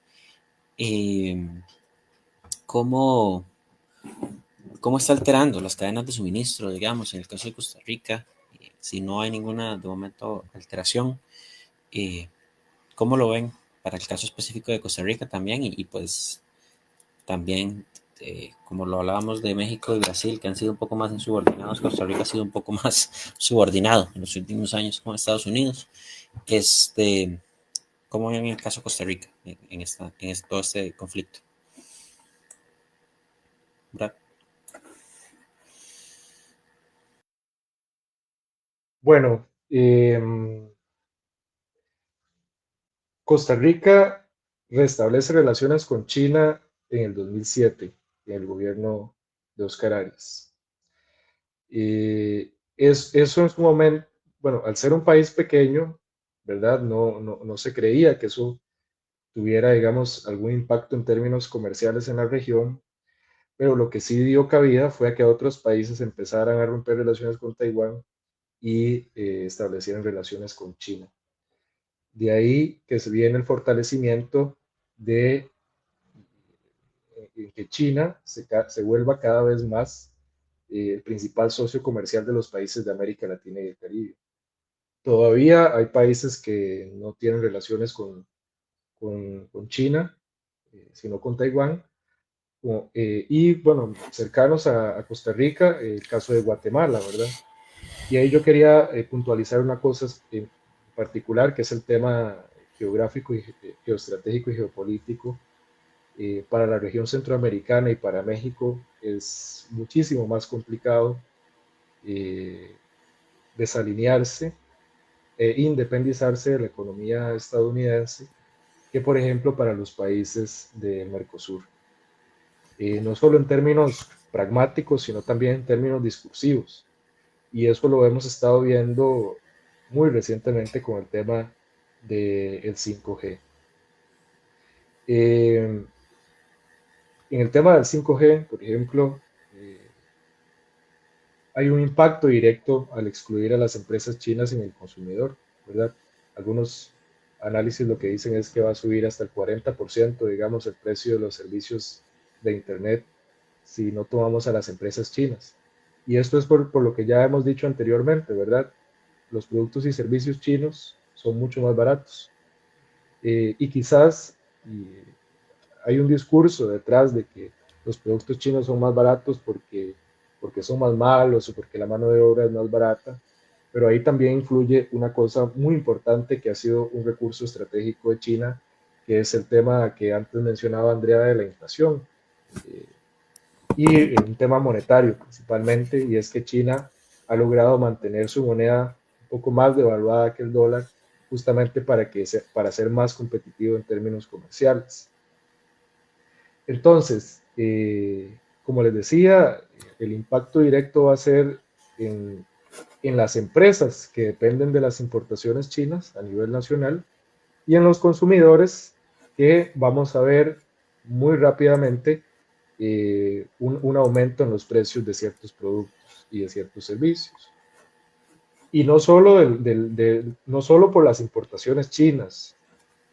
Eh, ¿cómo, ¿Cómo está alterando las cadenas de suministro, digamos, en el caso de Costa Rica? Si no hay ninguna, de momento, alteración, eh, ¿cómo lo ven para el caso específico de Costa Rica también? Y pues también, como lo hablábamos de México y Brasil, que han sido un poco más insubordinados, Costa Rica ha sido un poco más subordinado en los últimos años con Estados Unidos. Este, ¿Cómo ven el caso de Costa Rica todo este conflicto? ¿Verdad? Bueno, Costa Rica restablece relaciones con China en el 2007, en el gobierno de Oscar Arias. Eso en su momento, bueno, al ser un país pequeño, ¿verdad? No se creía que eso tuviera, digamos, algún impacto en términos comerciales en la región, pero lo que sí dio cabida fue a que otros países empezaran a romper relaciones con Taiwán y establecieran relaciones con China. De ahí que se viene el fortalecimiento de que China se vuelva cada vez más el principal socio comercial de los países de América Latina y el Caribe. Todavía hay países que no tienen relaciones con China, sino con Taiwán. Y bueno, cercanos a Costa Rica, el caso de Guatemala, ¿verdad? Y ahí yo quería puntualizar una cosa en particular, que es el tema geográfico, y geoestratégico y geopolítico. Para la región centroamericana y para México es muchísimo más complicado eh, desalinearse e independizarse de la economía estadounidense que, por ejemplo, para los países del Mercosur. No solo en términos pragmáticos, sino también en términos discursivos. Y eso lo hemos estado viendo muy recientemente con el tema del 5G. En el tema del 5G, por ejemplo, hay un impacto directo al excluir a las empresas chinas en el consumidor, ¿verdad? Algunos análisis lo que dicen es que va a subir hasta el 40%, digamos, el precio de los servicios de Internet si no tomamos a las empresas chinas. Y esto es por lo que ya hemos dicho anteriormente, ¿verdad? Los productos y servicios chinos son mucho más baratos. Y quizás hay un discurso detrás de que los productos chinos son más baratos porque son más malos o porque la mano de obra es más barata, pero ahí también influye una cosa muy importante que ha sido un recurso estratégico de China, que es el tema que antes mencionaba Andrea de la inflación. Eh, y un tema monetario principalmente, y es que China ha logrado mantener su moneda un poco más devaluada que el dólar, justamente para ser más competitivo en términos comerciales. Entonces, como les decía, el impacto directo va a ser en, en las empresas que dependen de las importaciones chinas a nivel nacional y en los consumidores que vamos a ver muy rápidamente un aumento en los precios de ciertos productos y de ciertos servicios. Y no solo, no solo por las importaciones chinas,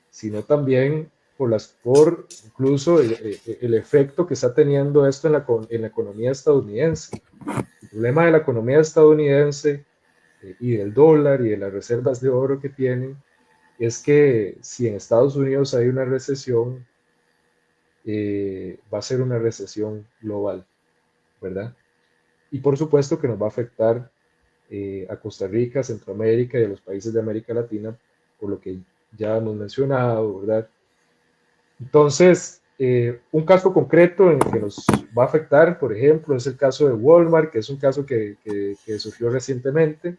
sino también por incluso el efecto que está teniendo esto en la economía estadounidense. El problema de la economía estadounidense y del dólar y de las reservas de oro que tienen es que si en Estados Unidos hay una recesión, va a ser una recesión global, ¿verdad? Y por supuesto que nos va a afectar a Costa Rica, Centroamérica y a los países de América Latina, por lo que ya hemos mencionado, ¿verdad? Entonces, un caso concreto en que nos va a afectar, por ejemplo, es el caso de Walmart, que es un caso que surgió recientemente,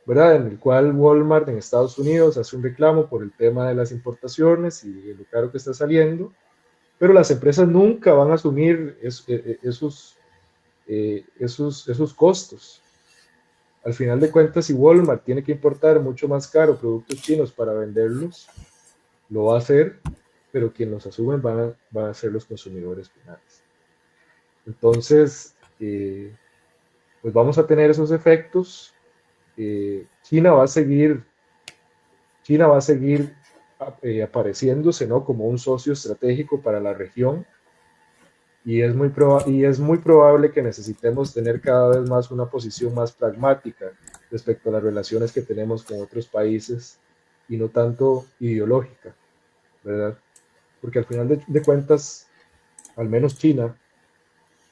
¿verdad? En el cual Walmart en Estados Unidos hace un reclamo por el tema de las importaciones y lo caro que está saliendo, pero las empresas nunca van a asumir esos costos. Al final de cuentas, si Walmart tiene que importar mucho más caro productos chinos para venderlos, lo va a hacer, pero quienes los asumen van a ser los consumidores finales. Entonces, pues vamos a tener esos efectos. China va a seguir, China va a seguir apareciéndose, ¿no?, como un socio estratégico para la región, y es muy probable que necesitemos tener cada vez más una posición más pragmática respecto a las relaciones que tenemos con otros países y no tanto ideológica, ¿verdad? Porque al final de cuentas, al menos China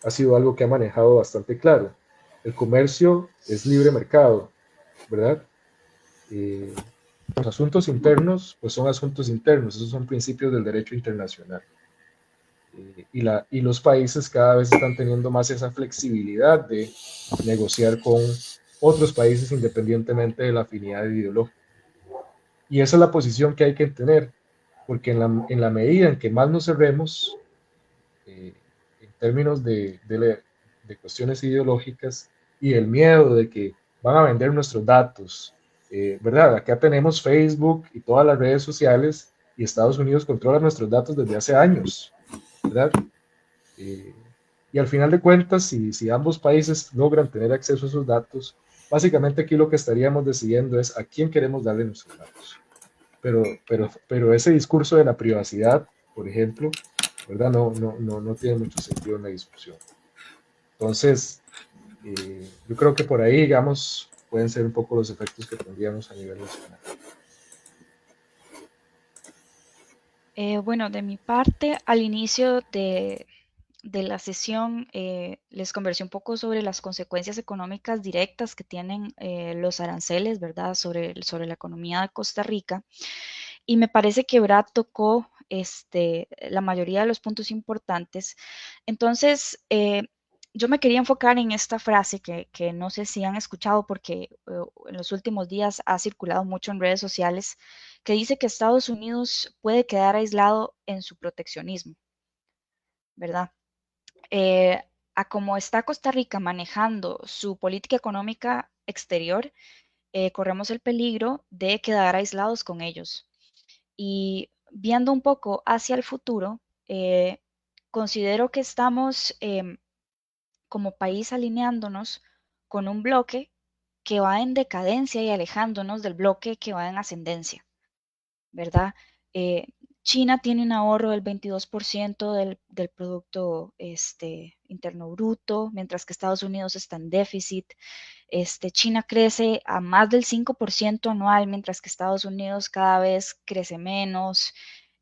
ha sido algo que ha manejado bastante claro. El comercio es libre mercado, ¿verdad? Eh, los asuntos internos, pues son asuntos internos, esos son principios del derecho internacional. Y los países cada vez están teniendo más esa flexibilidad de negociar con otros países independientemente de la afinidad ideológica. Y esa es la posición que hay que tener, porque en la medida en que más nos cerremos, en términos de cuestiones ideológicas y el miedo de que van a vender nuestros datos, ¿verdad? Acá tenemos Facebook y todas las redes sociales y Estados Unidos controla nuestros datos desde hace años, ¿verdad? Eh, y al final de cuentas, si ambos países logran tener acceso a esos datos, básicamente aquí lo que estaríamos decidiendo es a quién queremos darle nuestros datos. Pero ese discurso de la privacidad, por ejemplo, ¿verdad? No tiene mucho sentido en la discusión. Entonces, yo creo que por ahí, digamos, pueden ser un poco los efectos que tendríamos a nivel nacional. Bueno, de mi parte, al inicio de la sesión les conversé un poco sobre las consecuencias económicas directas que tienen los aranceles, ¿verdad? Sobre la economía de Costa Rica. Y me parece que Brad tocó la mayoría de los puntos importantes. Entonces, yo me quería enfocar en esta frase que no sé si han escuchado porque en los últimos días ha circulado mucho en redes sociales, que dice que Estados Unidos puede quedar aislado en su proteccionismo, ¿verdad? eh, a cómo está Costa Rica manejando su política económica exterior, corremos el peligro de quedar aislados con ellos. Y viendo un poco hacia el futuro, considero que estamos como país alineándonos con un bloque que va en decadencia y alejándonos del bloque que va en ascendencia. ¿Verdad? Eh, China tiene un ahorro del 22% del Producto Interno Bruto, mientras que Estados Unidos está en déficit. China crece a más del 5% anual, mientras que Estados Unidos cada vez crece menos.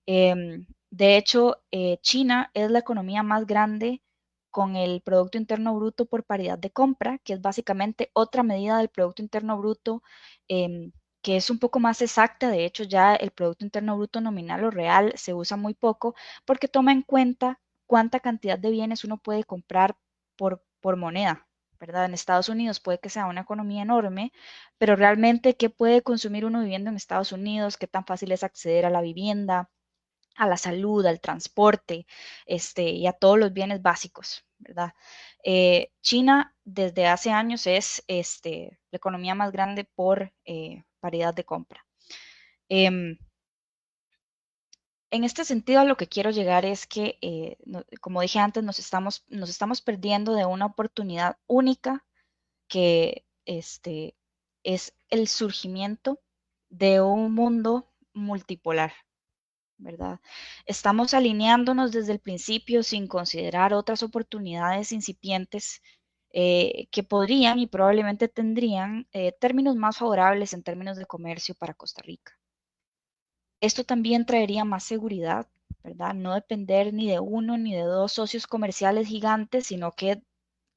De hecho, China es la economía más grande con el Producto Interno Bruto por paridad de compra, que es básicamente otra medida del Producto Interno Bruto que es un poco más exacta. De hecho, ya el Producto Interno Bruto nominal o real se usa muy poco porque toma en cuenta cuánta cantidad de bienes uno puede comprar por moneda, ¿verdad? En Estados Unidos puede que sea una economía enorme, pero realmente, ¿qué puede consumir uno viviendo en Estados Unidos? ¿Qué tan fácil es acceder a la vivienda, a la salud, al transporte, y a todos los bienes básicos, ¿verdad? China desde hace años es la economía más grande por paridad de compra. Em, en este sentido, a lo que quiero llegar es que, como dije antes, nos estamos perdiendo de una oportunidad única que es el surgimiento de un mundo multipolar, ¿verdad? Estamos alineándonos desde el principio sin considerar otras oportunidades incipientes que podrían y probablemente tendrían términos más favorables en términos de comercio para Costa Rica. Esto también traería más seguridad, ¿verdad? No depender ni de uno ni de dos socios comerciales gigantes, sino que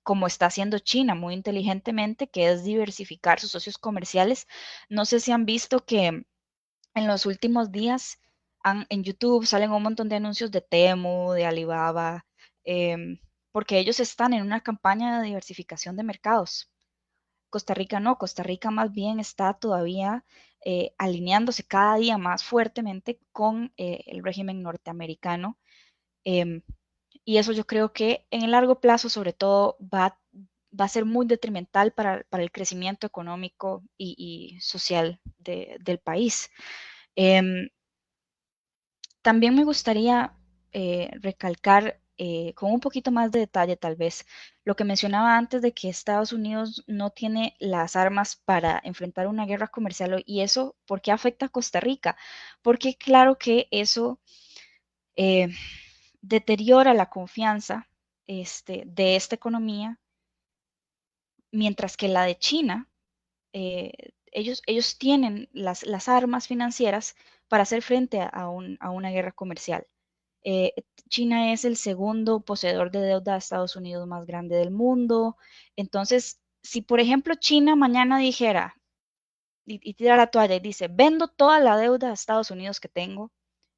como está haciendo China muy inteligentemente, que es diversificar sus socios comerciales. No sé si han visto que en los últimos días en YouTube salen un montón de anuncios de Temu, de Alibaba, em, porque ellos están en una campaña de diversificación de mercados. Costa Rica no, Costa Rica más bien está todavía alineándose cada día más fuertemente con el régimen norteamericano. em, y eso yo creo que en el largo plazo, sobre todo, va a ser muy detrimental para el crecimiento económico y social del país. Em, También me gustaría recalcar con un poquito más de detalle, tal vez, lo que mencionaba antes de que Estados Unidos no tiene las armas para enfrentar una guerra comercial. ¿Y eso por qué afecta a Costa Rica? Porque claro que eso eh, deteriora la confianza de esta economía, mientras que la de China, ellos tienen las armas financieras para hacer frente a una guerra comercial. Eh, China es el segundo poseedor de deuda de Estados Unidos más grande del mundo. Entonces, si por ejemplo China mañana dijera y tira la toalla y dice, vendo toda la deuda de Estados Unidos que tengo,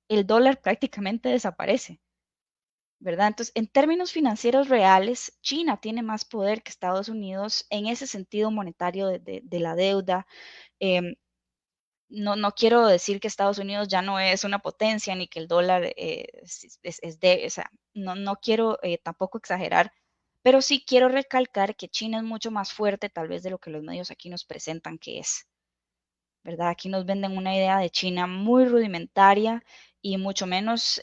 el dólar prácticamente desaparece, ¿verdad? Entonces, en términos financieros reales, China tiene más poder que Estados Unidos en ese sentido monetario de la deuda. Em, no quiero decir que Estados Unidos ya no es una potencia ni que el dólar o sea, no quiero tampoco exagerar, pero sí quiero recalcar que China es mucho más fuerte tal vez de lo que los medios aquí nos presentan que es, ¿verdad? Aquí nos venden una idea de China muy rudimentaria y mucho menos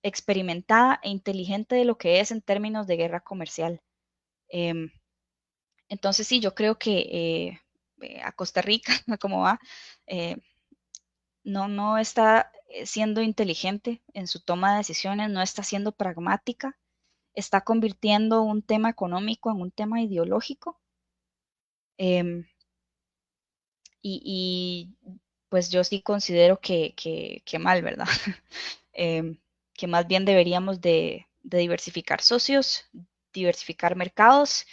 experimentada e inteligente de lo que es en términos de guerra comercial. Em, entonces sí, yo creo que a Costa Rica, como va, eh, no está siendo inteligente en su toma de decisiones, no está siendo pragmática, está convirtiendo un tema económico en un tema ideológico. em, pues yo sí considero que mal, ¿verdad? Em, que más bien deberíamos de diversificar socios, diversificar mercados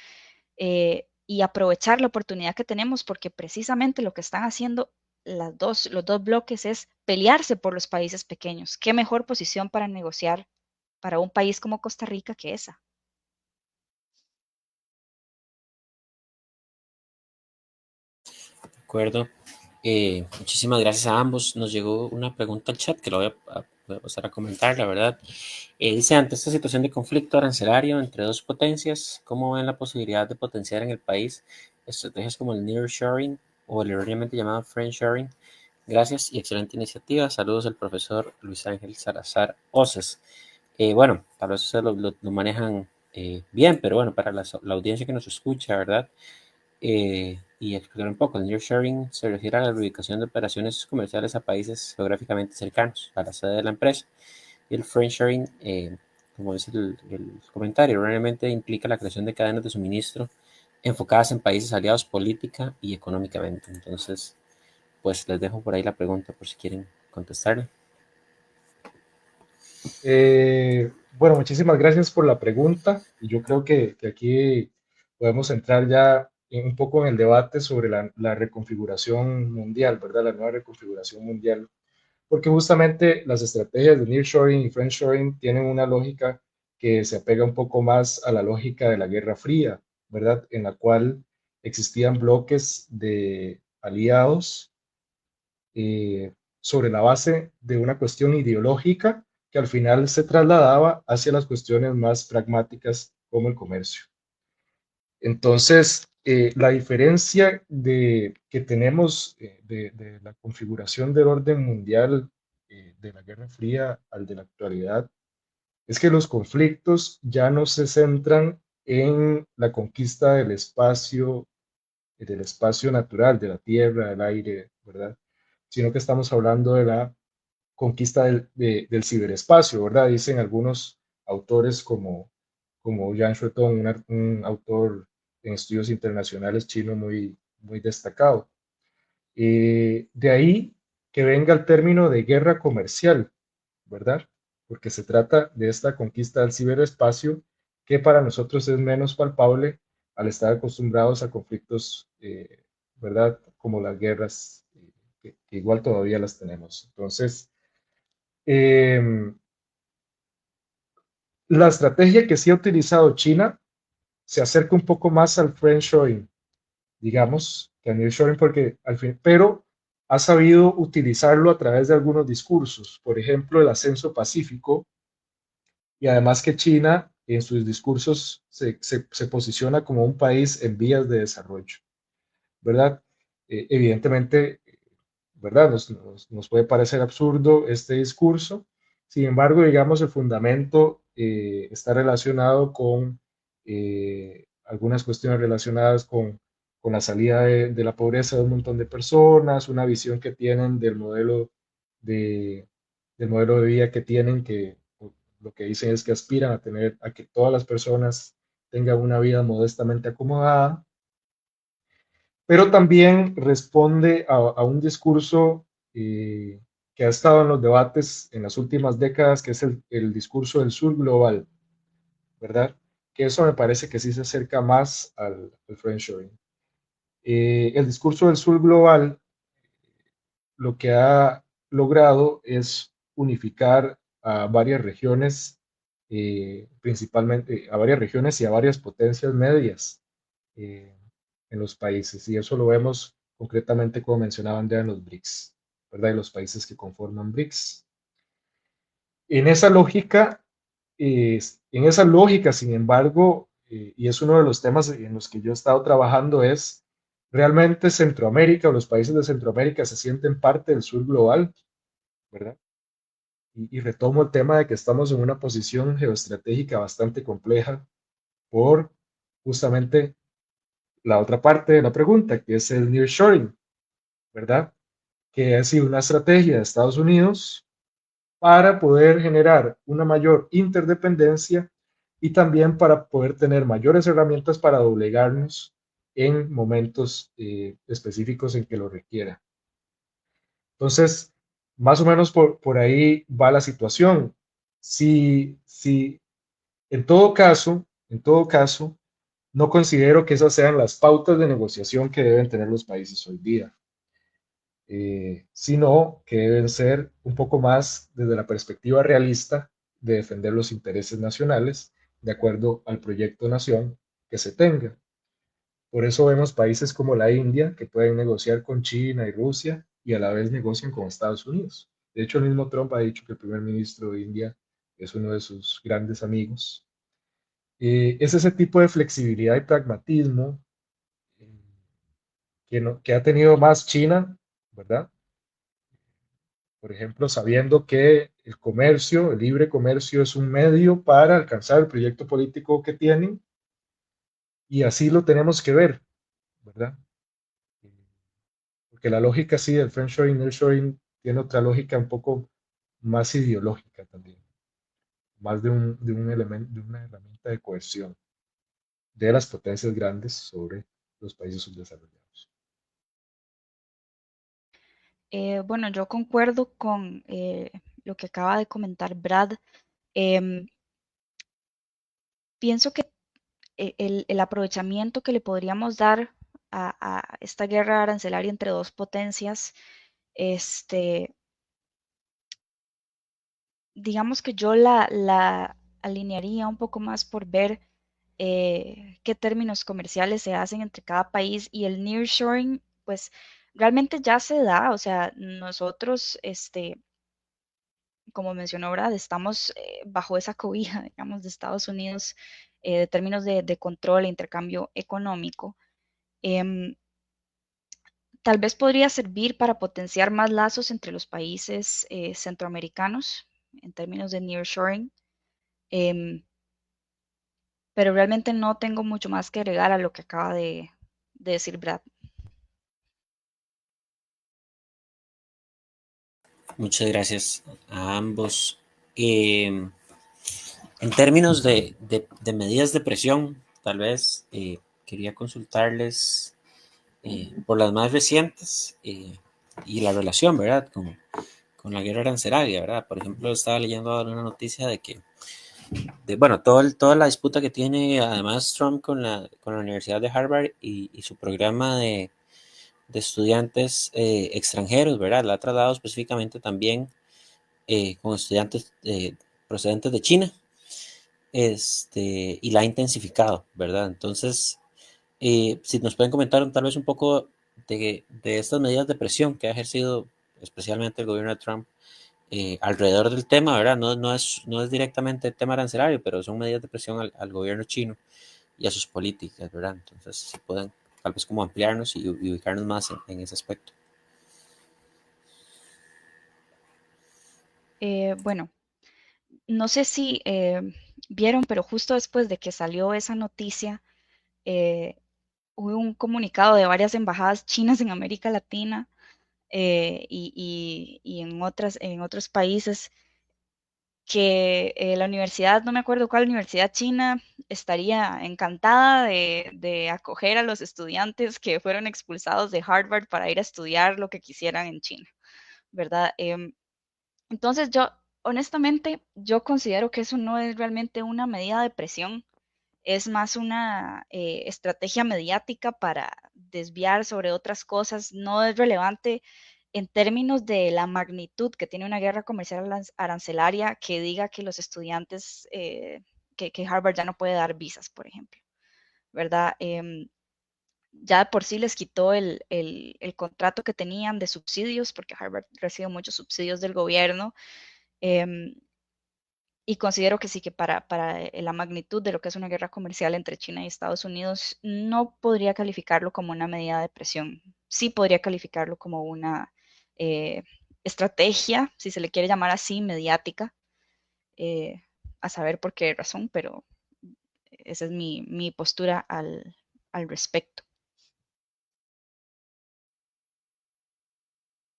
y aprovechar la oportunidad que tenemos, porque precisamente lo que están haciendo los dos bloques es pelearse por los países pequeños. ¿Qué mejor posición para negociar para un país como Costa Rica que esa? De acuerdo. Muchísimas gracias a ambos. Nos llegó una pregunta al chat que lo voy a pasar a comentar, la verdad. Dice, ante esta situación de conflicto arancelario entre dos potencias, ¿cómo ven la posibilidad de potenciar en el país estrategias como el nearshoring o el erróneamente llamado friendshoring? Gracias y excelente iniciativa. Saludos al profesor Luis Ángel Salazar Oces. Bueno, tal vez ustedes lo manejan bien, pero bueno, para la audiencia que nos escucha, ¿verdad? Y explicar un poco, el nearshoring se refiere a la ubicación de operaciones comerciales a países geográficamente cercanos a la sede de la empresa. Y el friendshoring, como dice el comentario, realmente implica la creación de cadenas de suministro enfocadas en países aliados política y económicamente. Entonces, pues les dejo por ahí la pregunta por si quieren contestarle. Bueno, muchísimas gracias por la pregunta. Y yo creo que aquí podemos entrar ya un poco en el debate sobre la reconfiguración mundial, ¿verdad? La nueva reconfiguración mundial, porque justamente las estrategias de nearshoring y friendshoring tienen una lógica que se apega un poco más a la lógica de la Guerra Fría, ¿verdad? En la cual existían bloques de aliados sobre la base de una cuestión ideológica que al final se trasladaba hacia las cuestiones más pragmáticas como el comercio. Entonces, la diferencia que tenemos de la configuración del orden mundial de la Guerra Fría al de la actualidad es que los conflictos ya no se centran en la conquista del espacio del espacio natural, de la tierra, del aire, ¿verdad? Sino que estamos hablando de la conquista del ciberespacio, ¿verdad? Dicen algunos autores como Yang Shuetong, un autor en estudios internacionales chino muy destacado. De ahí que venga el término de guerra comercial, ¿verdad? Porque se trata de esta conquista del ciberespacio que para nosotros es menos palpable al estar acostumbrados a conflictos, ¿verdad? Como las guerras, que igual todavía las tenemos. Entonces, eh, la estrategia que sí ha utilizado China se acerca un poco más al friendshoring, digamos, que al nearshoring, porque al fin, pero ha sabido utilizarlo a través de algunos discursos, por ejemplo, el ascenso pacífico, y además que China en sus discursos se posiciona como un país en vías de desarrollo, ¿verdad? Evidentemente, ¿verdad? Nos puede parecer absurdo este discurso, sin embargo, digamos, el fundamento está relacionado con algunas cuestiones relacionadas con la salida de la pobreza de un montón de personas, una visión que tienen de, del modelo de vida que tienen, que lo que dicen es que aspiran a tener, a que todas las personas tengan una vida modestamente acomodada, pero también responde a un discurso que ha estado en los debates en las últimas décadas, que es el discurso del sur global, ¿verdad? Que eso me parece que sí se acerca más al friendshoring. El discurso del sur global lo que ha logrado es unificar a varias regiones, principalmente a varias regiones y a varias potencias medias eh, en los países. Y eso lo vemos concretamente, como mencionaban ya, en los BRICS, ¿verdad? Y los países que conforman BRICS. En esa lógica, sin embargo, y es uno de los temas en los que yo he estado trabajando, es realmente Centroamérica o los países de Centroamérica se sienten parte del sur global, ¿verdad? Y retomo el tema de que estamos en una posición geoestratégica bastante compleja por justamente la otra parte de la pregunta, que es el nearshoring, ¿verdad? Que ha sido una estrategia de Estados Unidos para poder generar una mayor interdependencia y también para poder tener mayores herramientas para doblegarnos en momentos específicos en que lo requiera. Entonces, más o menos por ahí va la situación. Si en todo caso, no considero que esas sean las pautas de negociación que deben tener los países hoy día, sino que deben ser un poco más desde la perspectiva realista de defender los intereses nacionales de acuerdo al proyecto nación que se tenga. Por eso vemos países como la India que pueden negociar con China y Rusia y a la vez negocian con Estados Unidos. De hecho, el mismo Trump ha dicho que el primer ministro de India es uno de sus grandes amigos. Es ese tipo de flexibilidad y pragmatismo eh, que ha tenido más China, ¿verdad? Por ejemplo, sabiendo que el comercio, el libre comercio es un medio para alcanzar el proyecto político que tienen y así lo tenemos que ver, ¿verdad? Porque la lógica sí del friendshoring, nearshoring tiene otra lógica un poco más ideológica también, más de un elemento, de una herramienta de cohesión de las potencias grandes sobre los países subdesarrollados. Bueno, yo concuerdo con lo que acaba de comentar Brad. Em, Pienso que el aprovechamiento que le podríamos dar a esta guerra arancelaria entre dos potencias, este, digamos que yo la alinearía un poco más por ver qué términos comerciales se hacen entre cada país y el nearshoring, pues realmente ya se da, o sea, nosotros, como mencionó Brad, estamos bajo esa cobija, digamos, de Estados Unidos, de términos de control e intercambio económico. Em, Tal vez podría servir para potenciar más lazos entre los países centroamericanos en términos de nearshoring, em, pero realmente no tengo mucho más que agregar a lo que acaba decir Brad. Muchas gracias a ambos. En términos de medidas de presión, tal vez quería consultarles por las más recientes y la relación, ¿verdad? Con la guerra arancelaria, ¿verdad? Por ejemplo, estaba leyendo ahora una noticia de que, bueno, toda la disputa que tiene además Trump con la Universidad de Harvard y su programa de estudiantes extranjeros, ¿verdad? La ha trasladado específicamente también con estudiantes procedentes de China, y la ha intensificado, ¿verdad? Entonces, si nos pueden comentar tal vez un poco de estas medidas de presión que ha ejercido especialmente el gobierno de Trump alrededor del tema, ¿verdad? No es directamente el tema arancelario, pero son medidas de presión al gobierno chino y a sus políticas, ¿verdad? Entonces, si pueden tal vez como ampliarnos y ubicarnos más en ese aspecto. Bueno, no sé si vieron, pero justo después de que salió esa noticia, eh, hubo un comunicado de varias embajadas chinas en América Latina y en otros países que la universidad, no me acuerdo cuál universidad china, estaría encantada de acoger a los estudiantes que fueron expulsados de Harvard para ir a estudiar lo que quisieran en China, ¿verdad? Entonces yo, honestamente, yo considero que eso no es realmente una medida de presión, es más una estrategia mediática para desviar sobre otras cosas, no es relevante en términos de la magnitud que tiene una guerra comercial arancelaria que diga que los estudiantes, que Harvard ya no puede dar visas, por ejemplo, ¿verdad? Ya por sí les quitó el contrato que tenían de subsidios, porque Harvard recibe muchos subsidios del gobierno. em, y considero que sí, que para la magnitud de lo que es una guerra comercial entre China y Estados Unidos, no podría calificarlo como una medida de presión. Sí podría calificarlo como una eh, estrategia, si se le quiere llamar así, mediática, eh, a saber por qué razón, pero esa es mi postura al respecto.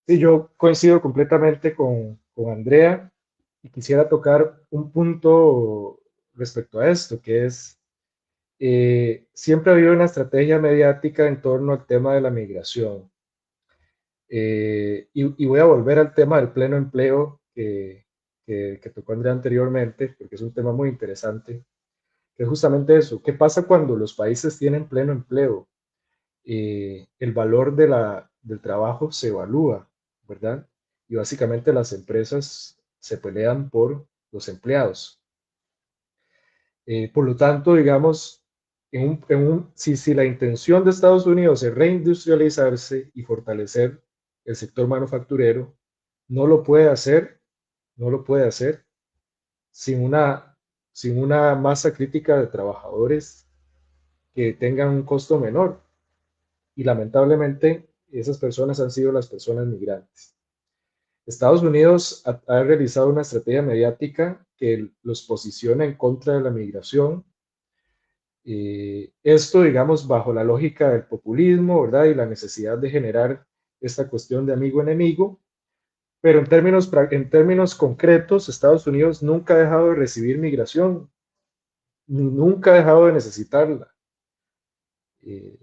Sí, yo coincido completamente con Andrea y quisiera tocar un punto respecto a esto, que es, siempre ha habido una estrategia mediática en torno al tema de la migración. Y voy a volver al tema del pleno empleo que tocó Andrea anteriormente, porque es un tema muy interesante, que es justamente eso. ¿Qué pasa cuando los países tienen pleno empleo? El valor del trabajo se evalúa, ¿verdad? Y básicamente las empresas se pelean por los empleados. Por lo tanto, digamos, si la intención de Estados Unidos es reindustrializarse y fortalecer el sector manufacturero, no lo puede hacer, no lo puede hacer sin sin una masa crítica de trabajadores que tengan un costo menor. Y lamentablemente esas personas han sido las personas migrantes. Estados Unidos ha realizado una estrategia mediática que los posiciona en contra de la migración. Esto, digamos, bajo la lógica del populismo, ¿verdad? Y la necesidad de generar esta cuestión de amigo-enemigo. Pero en términos concretos, Estados Unidos nunca ha dejado de recibir migración, ni nunca ha dejado de necesitarla. Eh,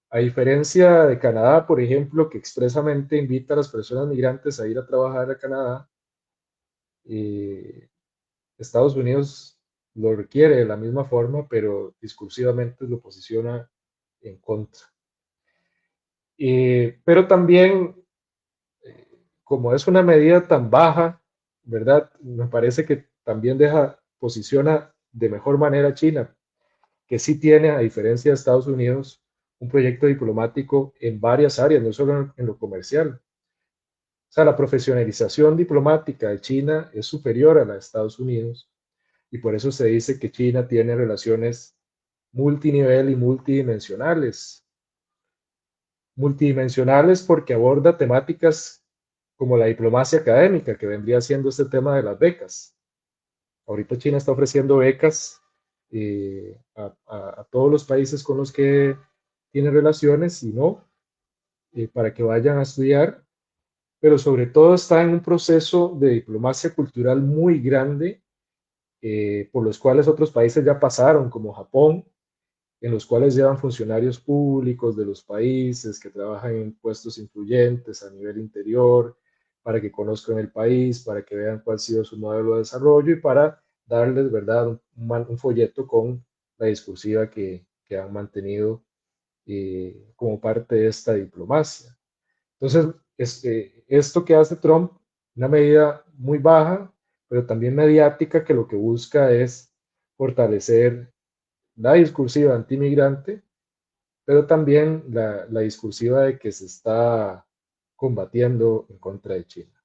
A diferencia de Canadá, por ejemplo, que expresamente invita a las personas migrantes a ir a trabajar a Canadá, eh, Estados Unidos lo requiere de la misma forma, pero discursivamente lo posiciona en contra. Pero también, eh, como es una medida tan baja, ¿verdad? Me parece que también posiciona de mejor manera a China, que sí tiene, a diferencia de Estados Unidos, un proyecto diplomático en varias áreas, no solo en lo comercial. O sea, la profesionalización diplomática de China es superior a la de Estados Unidos y por eso se dice que China tiene relaciones multinivel y multidimensionales. Multidimensionales porque aborda temáticas como la diplomacia académica, que vendría siendo este tema de las becas. Ahorita China está ofreciendo becas a todos los países con los que tiene relaciones y no, para que vayan a estudiar, pero sobre todo está en un proceso de diplomacia cultural muy grande, por los cuales otros países ya pasaron, como Japón, en los cuales llevan funcionarios públicos de los países que trabajan en puestos influyentes a nivel interior, para que conozcan el país, para que vean cuál ha sido su modelo de desarrollo y para darles, ¿verdad?, un folleto con la discursiva que han mantenido, como parte de esta diplomacia. Entonces, esto que hace Trump, una medida muy baja, pero también mediática, que lo que busca es fortalecer la discursiva antimigrante, pero también la discursiva de que se está combatiendo en contra de China.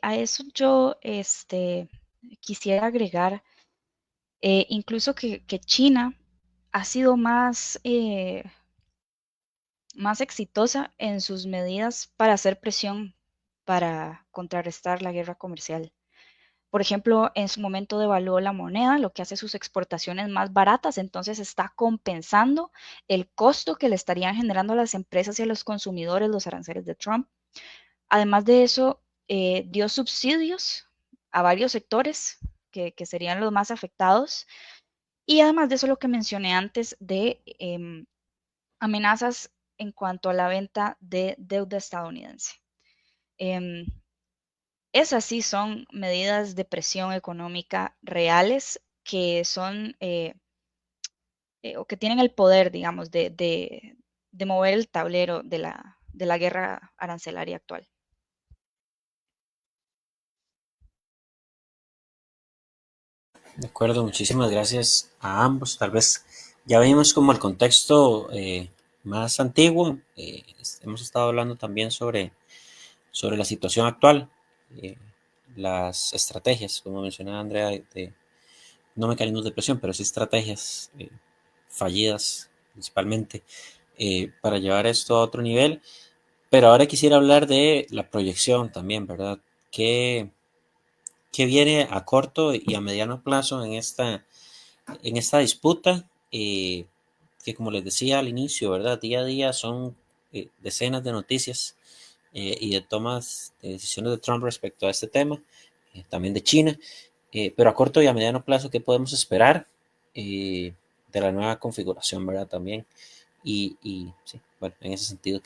A eso yo quisiera agregar, incluso que China ha sido más exitosa en sus medidas para hacer presión para contrarrestar la guerra comercial. Por ejemplo, en su momento devaluó la moneda, lo que hace sus exportaciones más baratas, entonces está compensando el costo que le estarían generando a las empresas y a los consumidores los aranceles de Trump. Además de eso, dio subsidios a varios sectores que serían los más afectados. Y además de eso, lo que mencioné antes de amenazas en cuanto a la venta de deuda estadounidense. Em, Esas sí son medidas de presión económica reales que son o que tienen el poder, digamos, de mover el tablero de la guerra arancelaria actual. De acuerdo, muchísimas gracias a ambos. Tal vez ya vimos como el contexto más antiguo. Hemos estado hablando también sobre la situación actual, eh, las estrategias, como mencionaba Andrea, no mecanismos de presión, pero sí estrategias fallidas principalmente, para llevar esto a otro nivel. Pero ahora quisiera hablar de la proyección también, ¿verdad? ¿Qué, qué viene a corto y a mediano plazo en esta disputa? Que como les decía al inicio, ¿verdad? Día a día son decenas de noticias y de tomas de decisiones de Trump respecto a este tema, también de China, pero a corto y a mediano plazo, ¿qué podemos esperar de la nueva configuración, ¿verdad? También. Y sí, bueno, en ese sentido,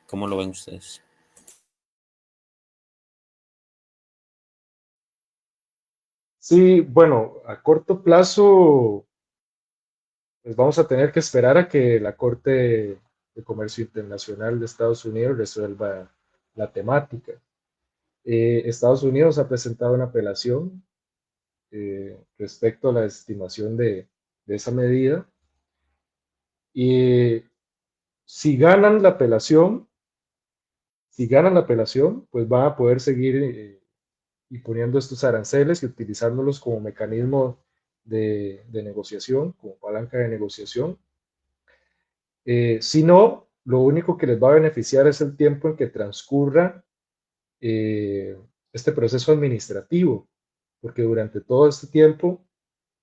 ¿cómo lo ven ustedes? Sí, bueno, a corto plazo, pues vamos a tener que esperar a que la Corte de Comercio Internacional de Estados Unidos resuelva la temática. Estados Unidos ha presentado una apelación, respecto a la estimación de esa medida, y si ganan la apelación, si ganan la apelación, pues van a poder seguir, imponiendo estos aranceles y utilizándolos como mecanismo de negociación, como palanca de negociación. Si no, lo único que les va a beneficiar es el tiempo en que transcurra, eh, este proceso administrativo, porque durante todo este tiempo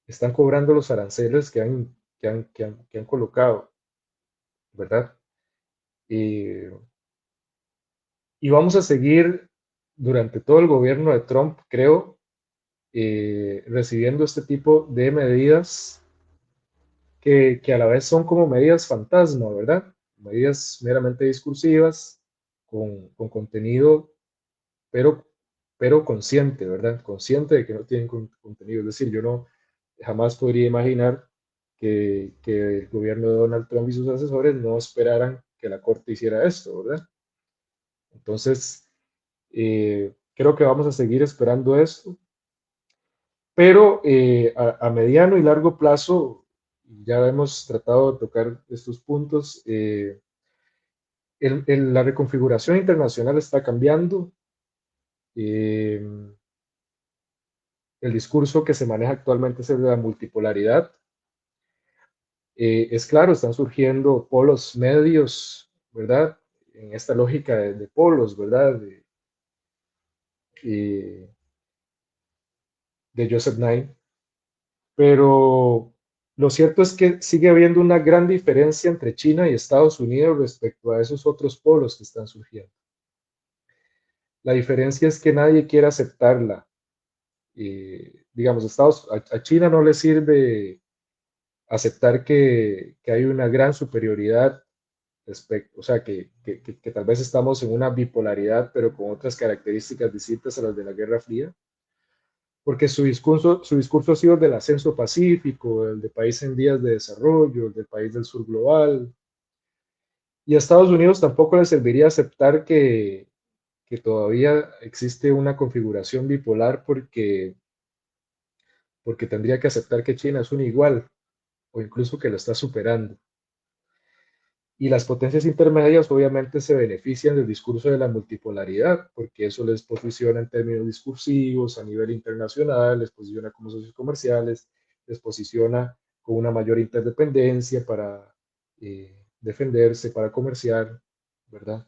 están cobrando los aranceles que han colocado, ¿verdad? Eh, y vamos a seguir durante todo el gobierno de Trump, creo, recibiendo este tipo de medidas que a la vez son como medidas fantasma, ¿verdad? Medidas meramente discursivas, con contenido, pero, pero consciente, ¿verdad? Consciente de que no tienen contenido. Es decir, yo no jamás podría imaginar que el gobierno de Donald Trump y sus asesores no esperaran que la Corte hiciera esto, ¿verdad? Entonces, creo que vamos a seguir esperando esto, pero a mediano y largo plazo, ya hemos tratado de tocar estos puntos. La reconfiguración internacional está cambiando. eh, el discurso que se maneja actualmente es el de la multipolaridad. Es claro, están surgiendo polos medios, ¿verdad? En esta lógica de polos, ¿verdad? De Joseph Nye, pero Lo cierto es que sigue habiendo una gran diferencia entre China y Estados Unidos respecto a esos otros polos que están surgiendo. La diferencia es que nadie quiere aceptarla. Digamos, a China no le sirve aceptar que hay una gran superioridad respecto, o sea, que tal vez estamos en una bipolaridad, pero con otras características distintas a las de la Guerra Fría, porque su discurso ha sido el del ascenso pacífico, el de país en vías de desarrollo, el del país del sur global, y a Estados Unidos tampoco le serviría aceptar que todavía existe una configuración bipolar porque tendría que aceptar que China es un igual o incluso que lo está superando. Y las potencias intermedias obviamente se benefician del discurso de la multipolaridad, porque eso les posiciona en términos discursivos a nivel internacional, les posiciona como socios comerciales, les posiciona con una mayor interdependencia para defenderse, para comerciar, ¿verdad?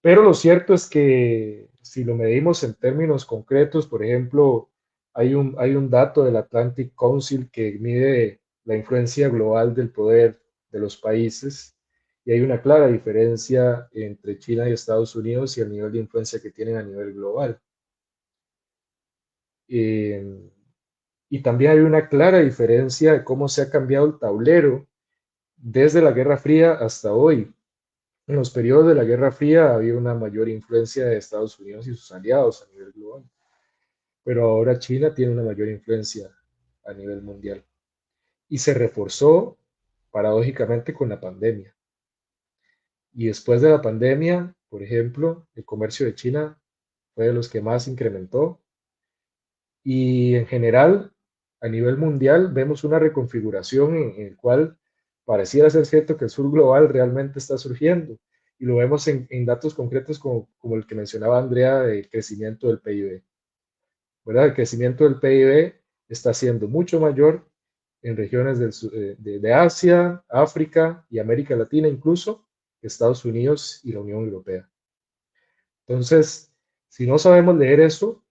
Pero lo cierto es que si lo medimos en términos concretos, por ejemplo, hay un dato del Atlantic Council que mide la influencia global del poder de los países y hay una clara diferencia entre China y Estados Unidos y el nivel de influencia que tienen a nivel global. Eh, y también hay una clara diferencia de cómo se ha cambiado el tablero desde la Guerra Fría hasta hoy. En los periodos de la Guerra Fría había una mayor influencia de Estados Unidos y sus aliados a nivel global, pero ahora China tiene una mayor influencia a nivel mundial y se reforzó paradójicamente con la pandemia. Y después de la pandemia, por ejemplo, el comercio de China fue de los que más incrementó y en general, a nivel mundial, vemos una reconfiguración en el cual pareciera ser cierto que el sur global realmente está surgiendo. Y lo vemos en datos concretos como el que mencionaba Andrea del crecimiento del PIB. ¿Verdad? El crecimiento del PIB está siendo mucho mayor en regiones de Asia, África y América Latina incluso, que Estados Unidos y la Unión Europea. Entonces, si no sabemos leer eso,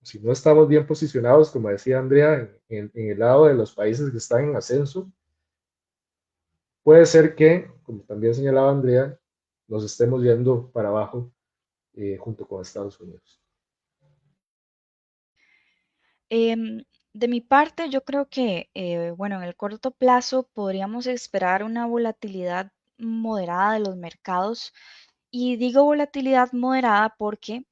si no estamos bien posicionados, como decía Andrea, en el lado de los países que están en ascenso, puede ser que, como también señalaba Andrea, nos estemos yendo para abajo junto con Estados Unidos. De mi parte, yo creo que, bueno, en el corto plazo podríamos esperar una volatilidad moderada de los mercados. Y digo volatilidad moderada porque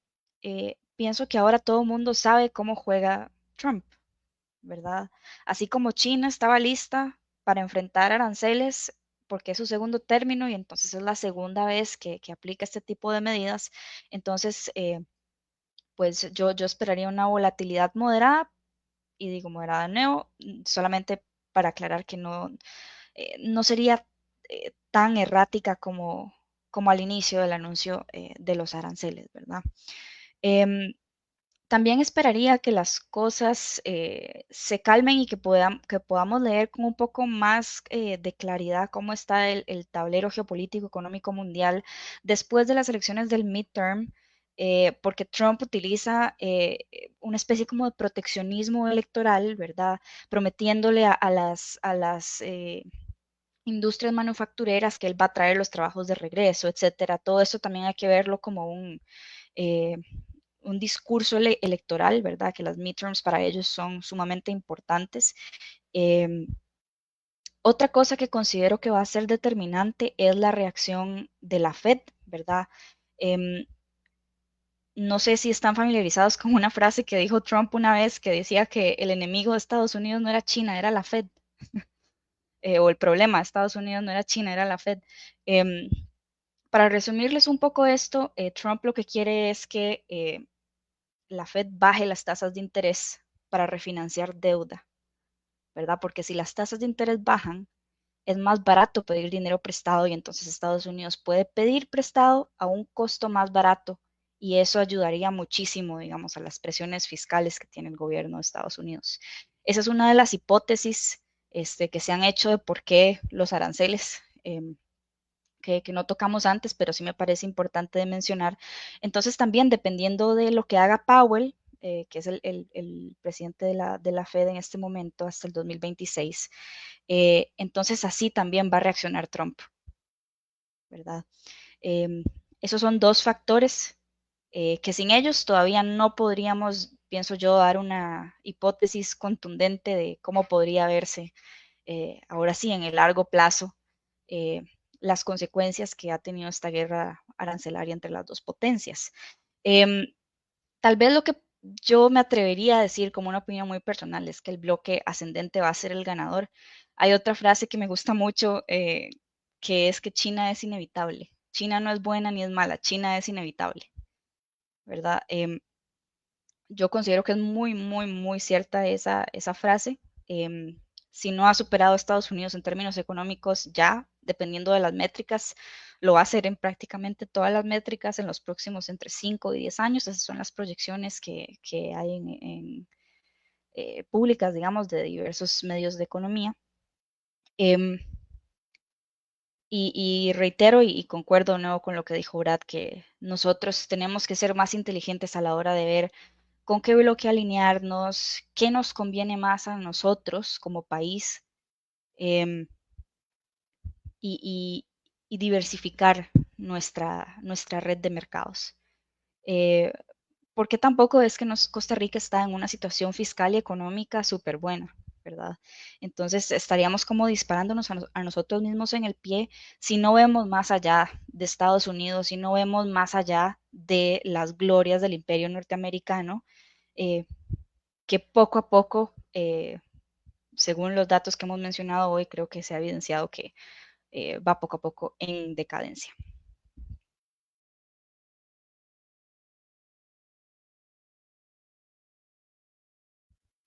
pienso que ahora todo el mundo sabe cómo juega Trump, ¿verdad? Así como China estaba lista para enfrentar aranceles porque es su segundo término y entonces es la segunda vez que aplica este tipo de medidas, entonces pues yo esperaría una volatilidad moderada y digo moderada de nuevo, solamente para aclarar que no sería tan errática como al inicio del anuncio de los aranceles, ¿verdad? Em, También esperaría que las cosas se calmen y que podamos leer con un poco más de claridad cómo está el tablero geopolítico económico mundial después de las elecciones del midterm, porque Trump utiliza una especie como de proteccionismo electoral, ¿verdad? Prometiéndole a las industrias manufactureras que él va a traer los trabajos de regreso, etcétera. Todo eso también hay que verlo como eh, un discurso electoral, ¿verdad? Que las midterms para ellos son sumamente importantes. Eh, Otra cosa que considero que va a ser determinante es la reacción de la Fed, ¿verdad? Eh, no sé si están familiarizados con una frase que dijo Trump una vez que decía que el enemigo de Estados Unidos no era China, era la Fed. O el problema de Estados Unidos no era China, era la Fed. Eh, para resumirles un poco esto, Trump lo que quiere es que la Fed baje las tasas de interés para refinanciar deuda, ¿verdad? Porque si las tasas de interés bajan, es más barato pedir dinero prestado y entonces Estados Unidos puede pedir prestado a un costo más barato y eso ayudaría muchísimo, digamos, a las presiones fiscales que tiene el gobierno de Estados Unidos. Esa es una de las hipótesis que se han hecho de por qué los aranceles. Que no tocamos antes, pero sí me parece importante de mencionar. Entonces también dependiendo de lo que haga Powell, que es el presidente de la Fed en este momento hasta el 2026. Entonces así también va a reaccionar Trump, ¿verdad? Esos son dos factores que sin ellos todavía no podríamos, pienso yo, dar una hipótesis contundente de cómo podría verse ahora sí en el largo plazo eh, las consecuencias que ha tenido esta guerra arancelaria entre las dos potencias. Tal vez lo que yo me atrevería a decir como una opinión muy personal es que el bloque ascendente va a ser el ganador. Hay otra frase que me gusta mucho, que es que China es inevitable. China no es buena ni es mala, China es inevitable, ¿verdad? Yo considero que es muy, muy, muy cierta esa frase. Si no ha superado a Estados Unidos en términos económicos ya, dependiendo de las métricas, lo va a hacer en prácticamente todas las métricas en los próximos entre 5 y 10 años. Esas son las proyecciones que hay públicas, digamos, de diversos medios de economía. Em, y reitero y concuerdo de nuevo con lo que dijo Brad, que nosotros tenemos que ser más inteligentes a la hora de ver con qué bloque alinearnos, qué nos conviene más a nosotros como país em, y, y diversificar nuestra red de mercados. Eh, porque tampoco es que Costa Rica está en una situación fiscal y económica súper buena, ¿verdad? Entonces estaríamos como disparándonos a nosotros mismos en el pie si no vemos más allá de Estados Unidos, si no vemos más allá de las glorias del imperio norteamericano, eh, que poco a poco, según los datos que hemos mencionado hoy, creo que se ha evidenciado que va poco a poco en decadencia.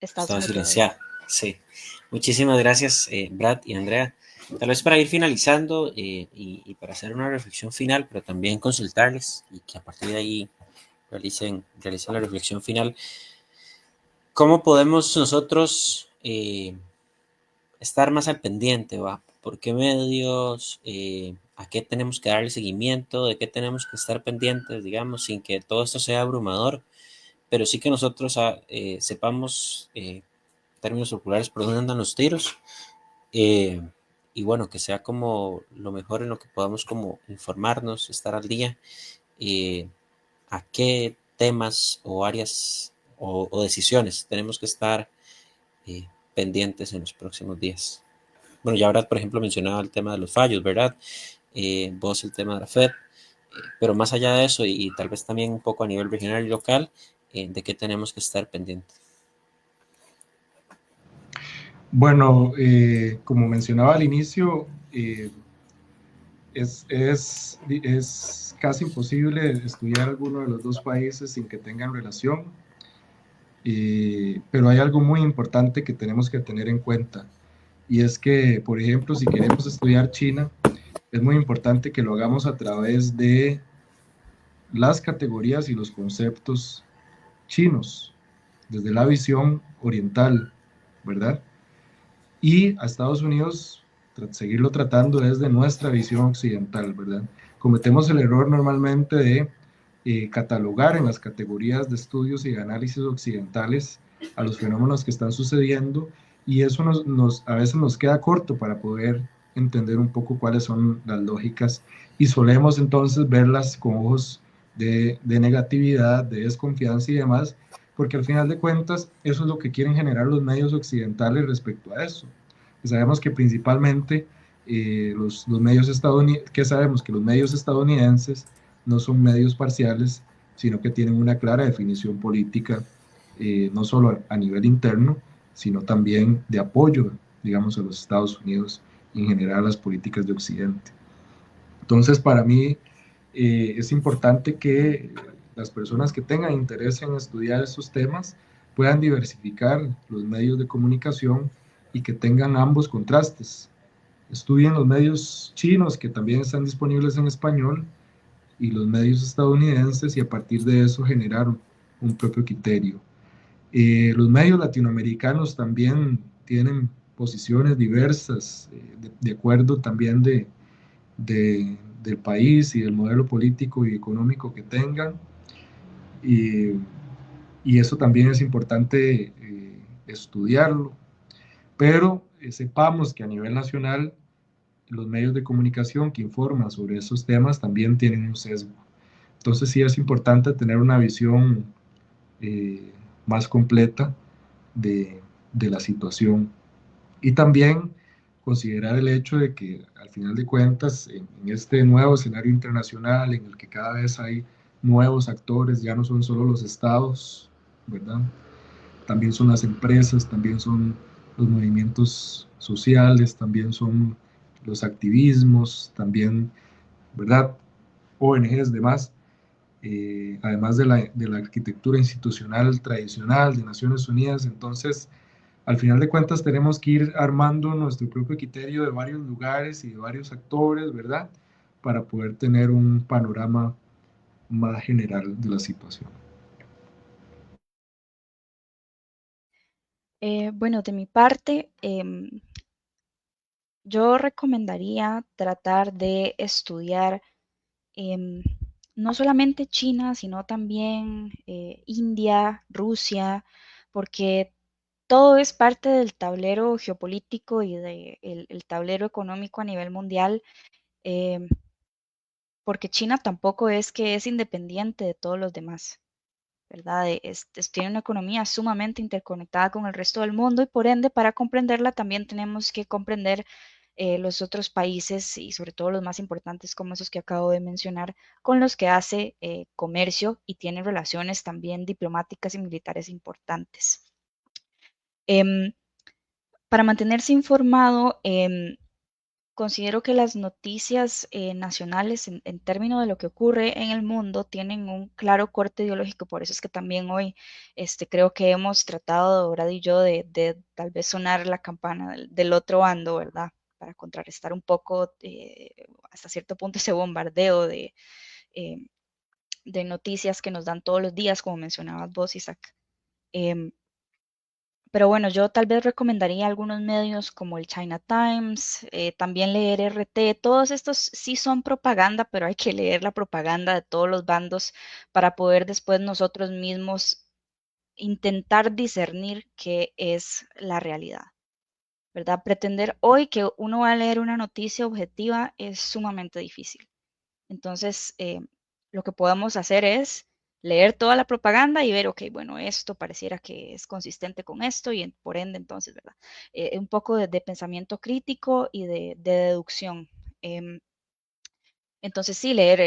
Estás Estaba muteado, Brad. silenciada. Sí. Muchísimas gracias, Brad y Andrea. Tal vez para ir finalizando y para hacer una reflexión final, pero también consultarles y que a partir de ahí realicen la reflexión final. ¿Cómo podemos nosotros estar más al pendiente, va? ¿Por qué medios? ¿A qué tenemos que darle seguimiento? ¿De qué tenemos que estar pendientes, digamos, sin que todo esto sea abrumador? Pero sí que nosotros sepamos, en términos populares, por dónde andan los tiros. eh, y bueno, que sea como lo mejor en lo que podamos como informarnos, estar al día, eh, a qué temas o áreas o decisiones tenemos que estar pendientes en los próximos días. Bueno, ya Brad, por ejemplo, mencionaba el tema de los fallos, ¿verdad? Vos el tema de la Fed, pero más allá de eso y tal vez también un poco a nivel regional y local, de qué tenemos que estar pendientes. Bueno, como mencionaba al inicio, es casi imposible estudiar alguno de los dos países sin que tengan relación, pero hay algo muy importante que tenemos que tener en cuenta, y es que, por ejemplo, si queremos estudiar China, es muy importante que lo hagamos a través de las categorías y los conceptos chinos, desde la visión oriental, ¿verdad? Y a Estados Unidos seguirlo tratando desde nuestra visión occidental, ¿verdad? Cometemos el error normalmente de catalogar en las categorías de estudios y de análisis occidentales a los fenómenos que están sucediendo, y eso a veces nos queda corto para poder entender un poco cuáles son las lógicas, y solemos entonces verlas con ojos de negatividad, de desconfianza y demás, porque al final de cuentas eso es lo que quieren generar los medios occidentales respecto a eso. Y sabemos que principalmente los medios estadounidenses, que sabemos que los medios estadounidenses no son medios parciales, sino que tienen una clara definición política, no solo a nivel interno, sino también de apoyo, digamos, a los Estados Unidos y en general a las políticas de Occidente. Entonces, para mí es importante que las personas que tengan interés en estudiar estos temas puedan diversificar los medios de comunicación y que tengan ambos contrastes. Estudien los medios chinos que también están disponibles en español y los medios estadounidenses, y a partir de eso generar un propio criterio. Los medios latinoamericanos también tienen posiciones diversas, de acuerdo también del país y del modelo político y económico que tengan. Y, y eso también es importante estudiarlo, pero sepamos que a nivel nacional los medios de comunicación que informan sobre esos temas también tienen un sesgo. Entonces sí es importante tener una visión eh, más completa de la situación. Y también considerar el hecho de que al final de cuentas, en este nuevo escenario internacional en el que cada vez hay nuevos actores, ya no son solo los estados, ¿verdad? También son las empresas, también son los movimientos sociales, también son los activismos, también, ¿verdad? ONGs, demás, además de la arquitectura institucional tradicional de Naciones Unidas. Entonces, al final de cuentas, tenemos que ir armando nuestro propio criterio de varios lugares y de varios actores, ¿verdad? Para poder tener un panorama más general de la situación. Bueno, de mi parte, yo recomendaría tratar de estudiar em, no solamente China, sino también India, Rusia, porque todo es parte del tablero geopolítico y del el tablero económico a nivel mundial, em, porque China tampoco es que es independiente de todos los demás, ¿verdad? Tiene una economía sumamente interconectada con el resto del mundo y por ende para comprenderla también tenemos que comprender los otros países y sobre todo los más importantes como esos que acabo de mencionar, con los que hace comercio y tiene relaciones también diplomáticas y militares importantes. Em, para mantenerse informado, considero que las noticias nacionales en términos de lo que ocurre en el mundo tienen un claro corte ideológico, por eso es que también hoy creo que hemos tratado, Brad y yo, de tal vez sonar la campana del otro bando, ¿verdad? Para contrarrestar un poco hasta cierto punto ese bombardeo eh, de noticias que nos dan todos los días, como mencionabas vos, Isaac. Em, pero bueno, yo tal vez recomendaría algunos medios como el China Times, también leer RT. Todos estos sí son propaganda, pero hay que leer la propaganda de todos los bandos para poder después nosotros mismos intentar discernir qué es la realidad, ¿verdad? Pretender hoy que uno va a leer una noticia objetiva es sumamente difícil. Entonces, lo que podemos hacer es leer toda la propaganda y ver, ok, bueno, esto pareciera que es consistente con esto y por ende, entonces, ¿verdad? Un poco de pensamiento crítico y de deducción. Em, entonces, sí, leer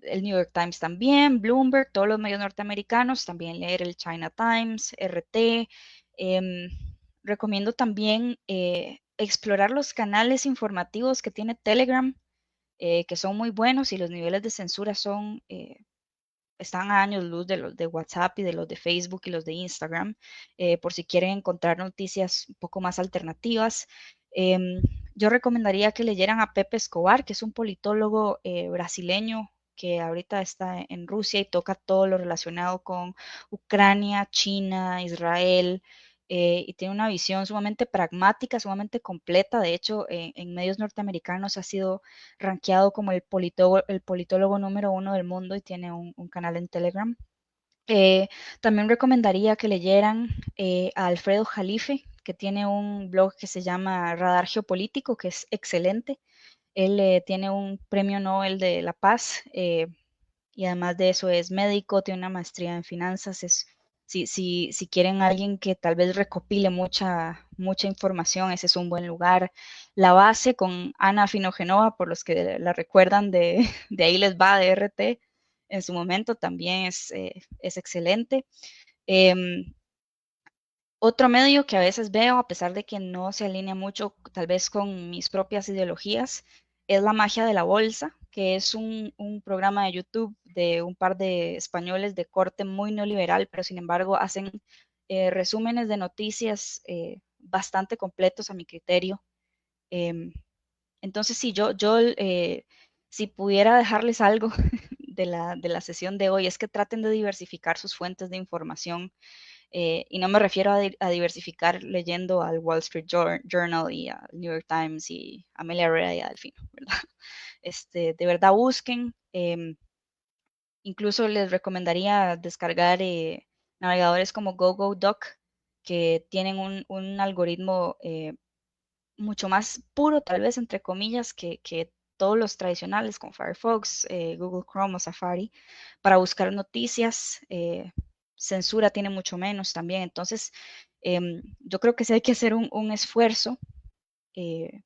el New York Times también, Bloomberg, todos los medios norteamericanos, también leer el China Times, RT. em, Recomiendo también explorar los canales informativos que tiene Telegram, que son muy buenos y los niveles de censura están a años luz de los de WhatsApp y de los de Facebook y los de Instagram, por si quieren encontrar noticias un poco más alternativas. Em, yo recomendaría que leyeran a Pepe Escobar, que es un politólogo brasileño que ahorita está en Rusia y toca todo lo relacionado con Ucrania, China, Israel, y tiene una visión sumamente pragmática, sumamente completa. De hecho, en medios norteamericanos ha sido rankeado como el politólogo número uno del mundo y tiene un canal en Telegram. También recomendaría que leyeran a Alfredo Jalife, que tiene un blog que se llama Radar Geopolítico, que es excelente. Él tiene un premio Nobel de la Paz y además de eso es médico, tiene una maestría en finanzas. Si quieren alguien que tal vez recopile mucha información, ese es un buen lugar. La base con Ana Finogenova, por los que la recuerdan, de ahí les va de RT, en su momento también es excelente. Em, Otro medio que a veces veo, a pesar de que no se alinea mucho tal vez con mis propias ideologías, es La Magia de la Bolsa, que es un programa de YouTube de un par de españoles de corte muy neoliberal, pero sin embargo hacen resúmenes de noticias bastante completos a mi criterio. Em, entonces, si pudiera dejarles algo de la sesión de hoy, es que traten de diversificar sus fuentes de información y no me refiero a diversificar leyendo al Wall Street Journal y al New York Times y a Amelia Herrera y a Delfino, ¿verdad? De verdad busquen. Incluso les recomendaría descargar navegadores como GoGoDoc, que tienen un algoritmo mucho más puro, tal vez entre comillas, que todos los tradicionales como Firefox, Google Chrome o Safari, para buscar noticias. Censura tiene mucho menos también. Entonces, yo creo que sí hay que hacer un esfuerzo eh,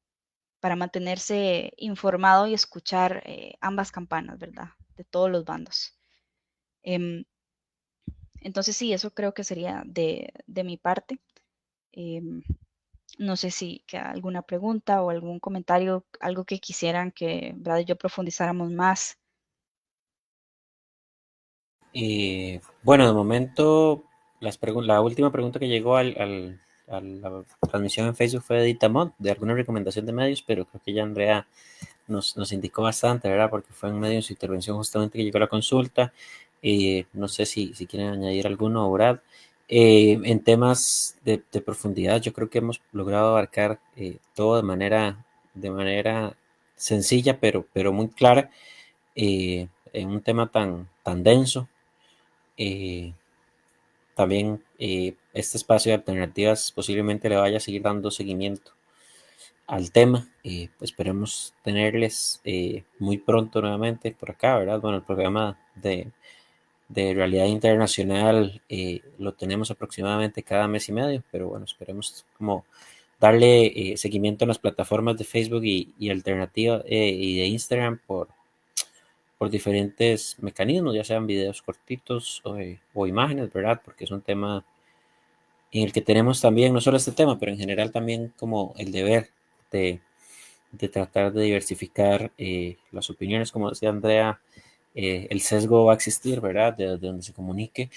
para mantenerse informado y escuchar ambas campanas, ¿verdad? De todos los bandos. Em, entonces, sí, eso creo que sería de mi parte. Em, no sé si queda alguna pregunta o algún comentario, algo que quisieran que Brad y yo profundizáramos más. Bueno, de momento, la última pregunta que llegó a la transmisión en Facebook fue de Ditamont, de alguna recomendación de medios, pero creo que ya Andrea nos indicó bastante, ¿verdad? Porque fue en medio de su intervención justamente que llegó la consulta. No sé si quieren añadir alguno, Brad. En temas de profundidad, yo creo que hemos logrado abarcar todo de manera sencilla, pero muy clara, en un tema tan denso. Eh, También este espacio de alternativas posiblemente le vaya a seguir dando seguimiento al tema. Pues esperemos tenerles muy pronto nuevamente por acá, ¿verdad? Bueno, el programa de realidad internacional lo tenemos aproximadamente cada mes y medio, pero bueno, esperemos como darle seguimiento a las plataformas de Facebook y alternativa y de Instagram por diferentes mecanismos, ya sean videos cortitos o imágenes, ¿verdad? Porque es un tema en el que tenemos también, no solo este tema, pero en general también como el deber de, de tratar de diversificar las opiniones, como decía Andrea, el sesgo va a existir, ¿verdad? De donde se comunique.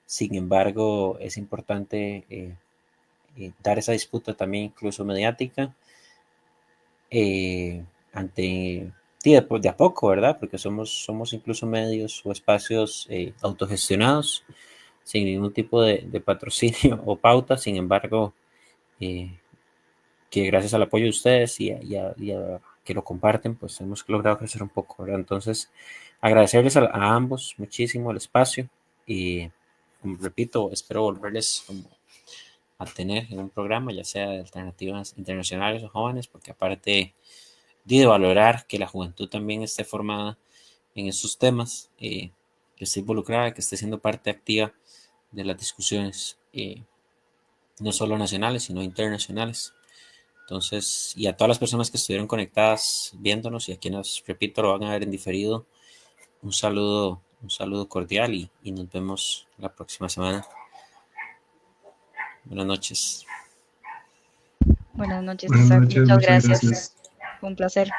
Sin embargo, es importante dar esa disputa también incluso mediática ante, sí, de a poco, ¿verdad? Porque somos incluso medios o espacios autogestionados sin ningún tipo de patrocinio o pauta. Sin embargo, eh, que gracias al apoyo de ustedes y a que lo comparten, pues hemos logrado crecer un poco, ¿verdad? Entonces, agradecerles a ambos muchísimo el espacio y, como repito, espero volverles como a tener en un programa, ya sea de alternativas internacionales o jóvenes, porque aparte de valorar que la juventud también esté formada en estos temas, que esté involucrada, que esté siendo parte activa de las discusiones, no solo nacionales, sino internacionales. Entonces, y a todas las personas que estuvieron conectadas viéndonos y a quienes, repito, lo van a ver en diferido, un saludo cordial y nos vemos la próxima semana. Buenas noches. Buenas noches, Buenas Isaac. noches, Muchas muchas gracias. gracias. Fue un placer.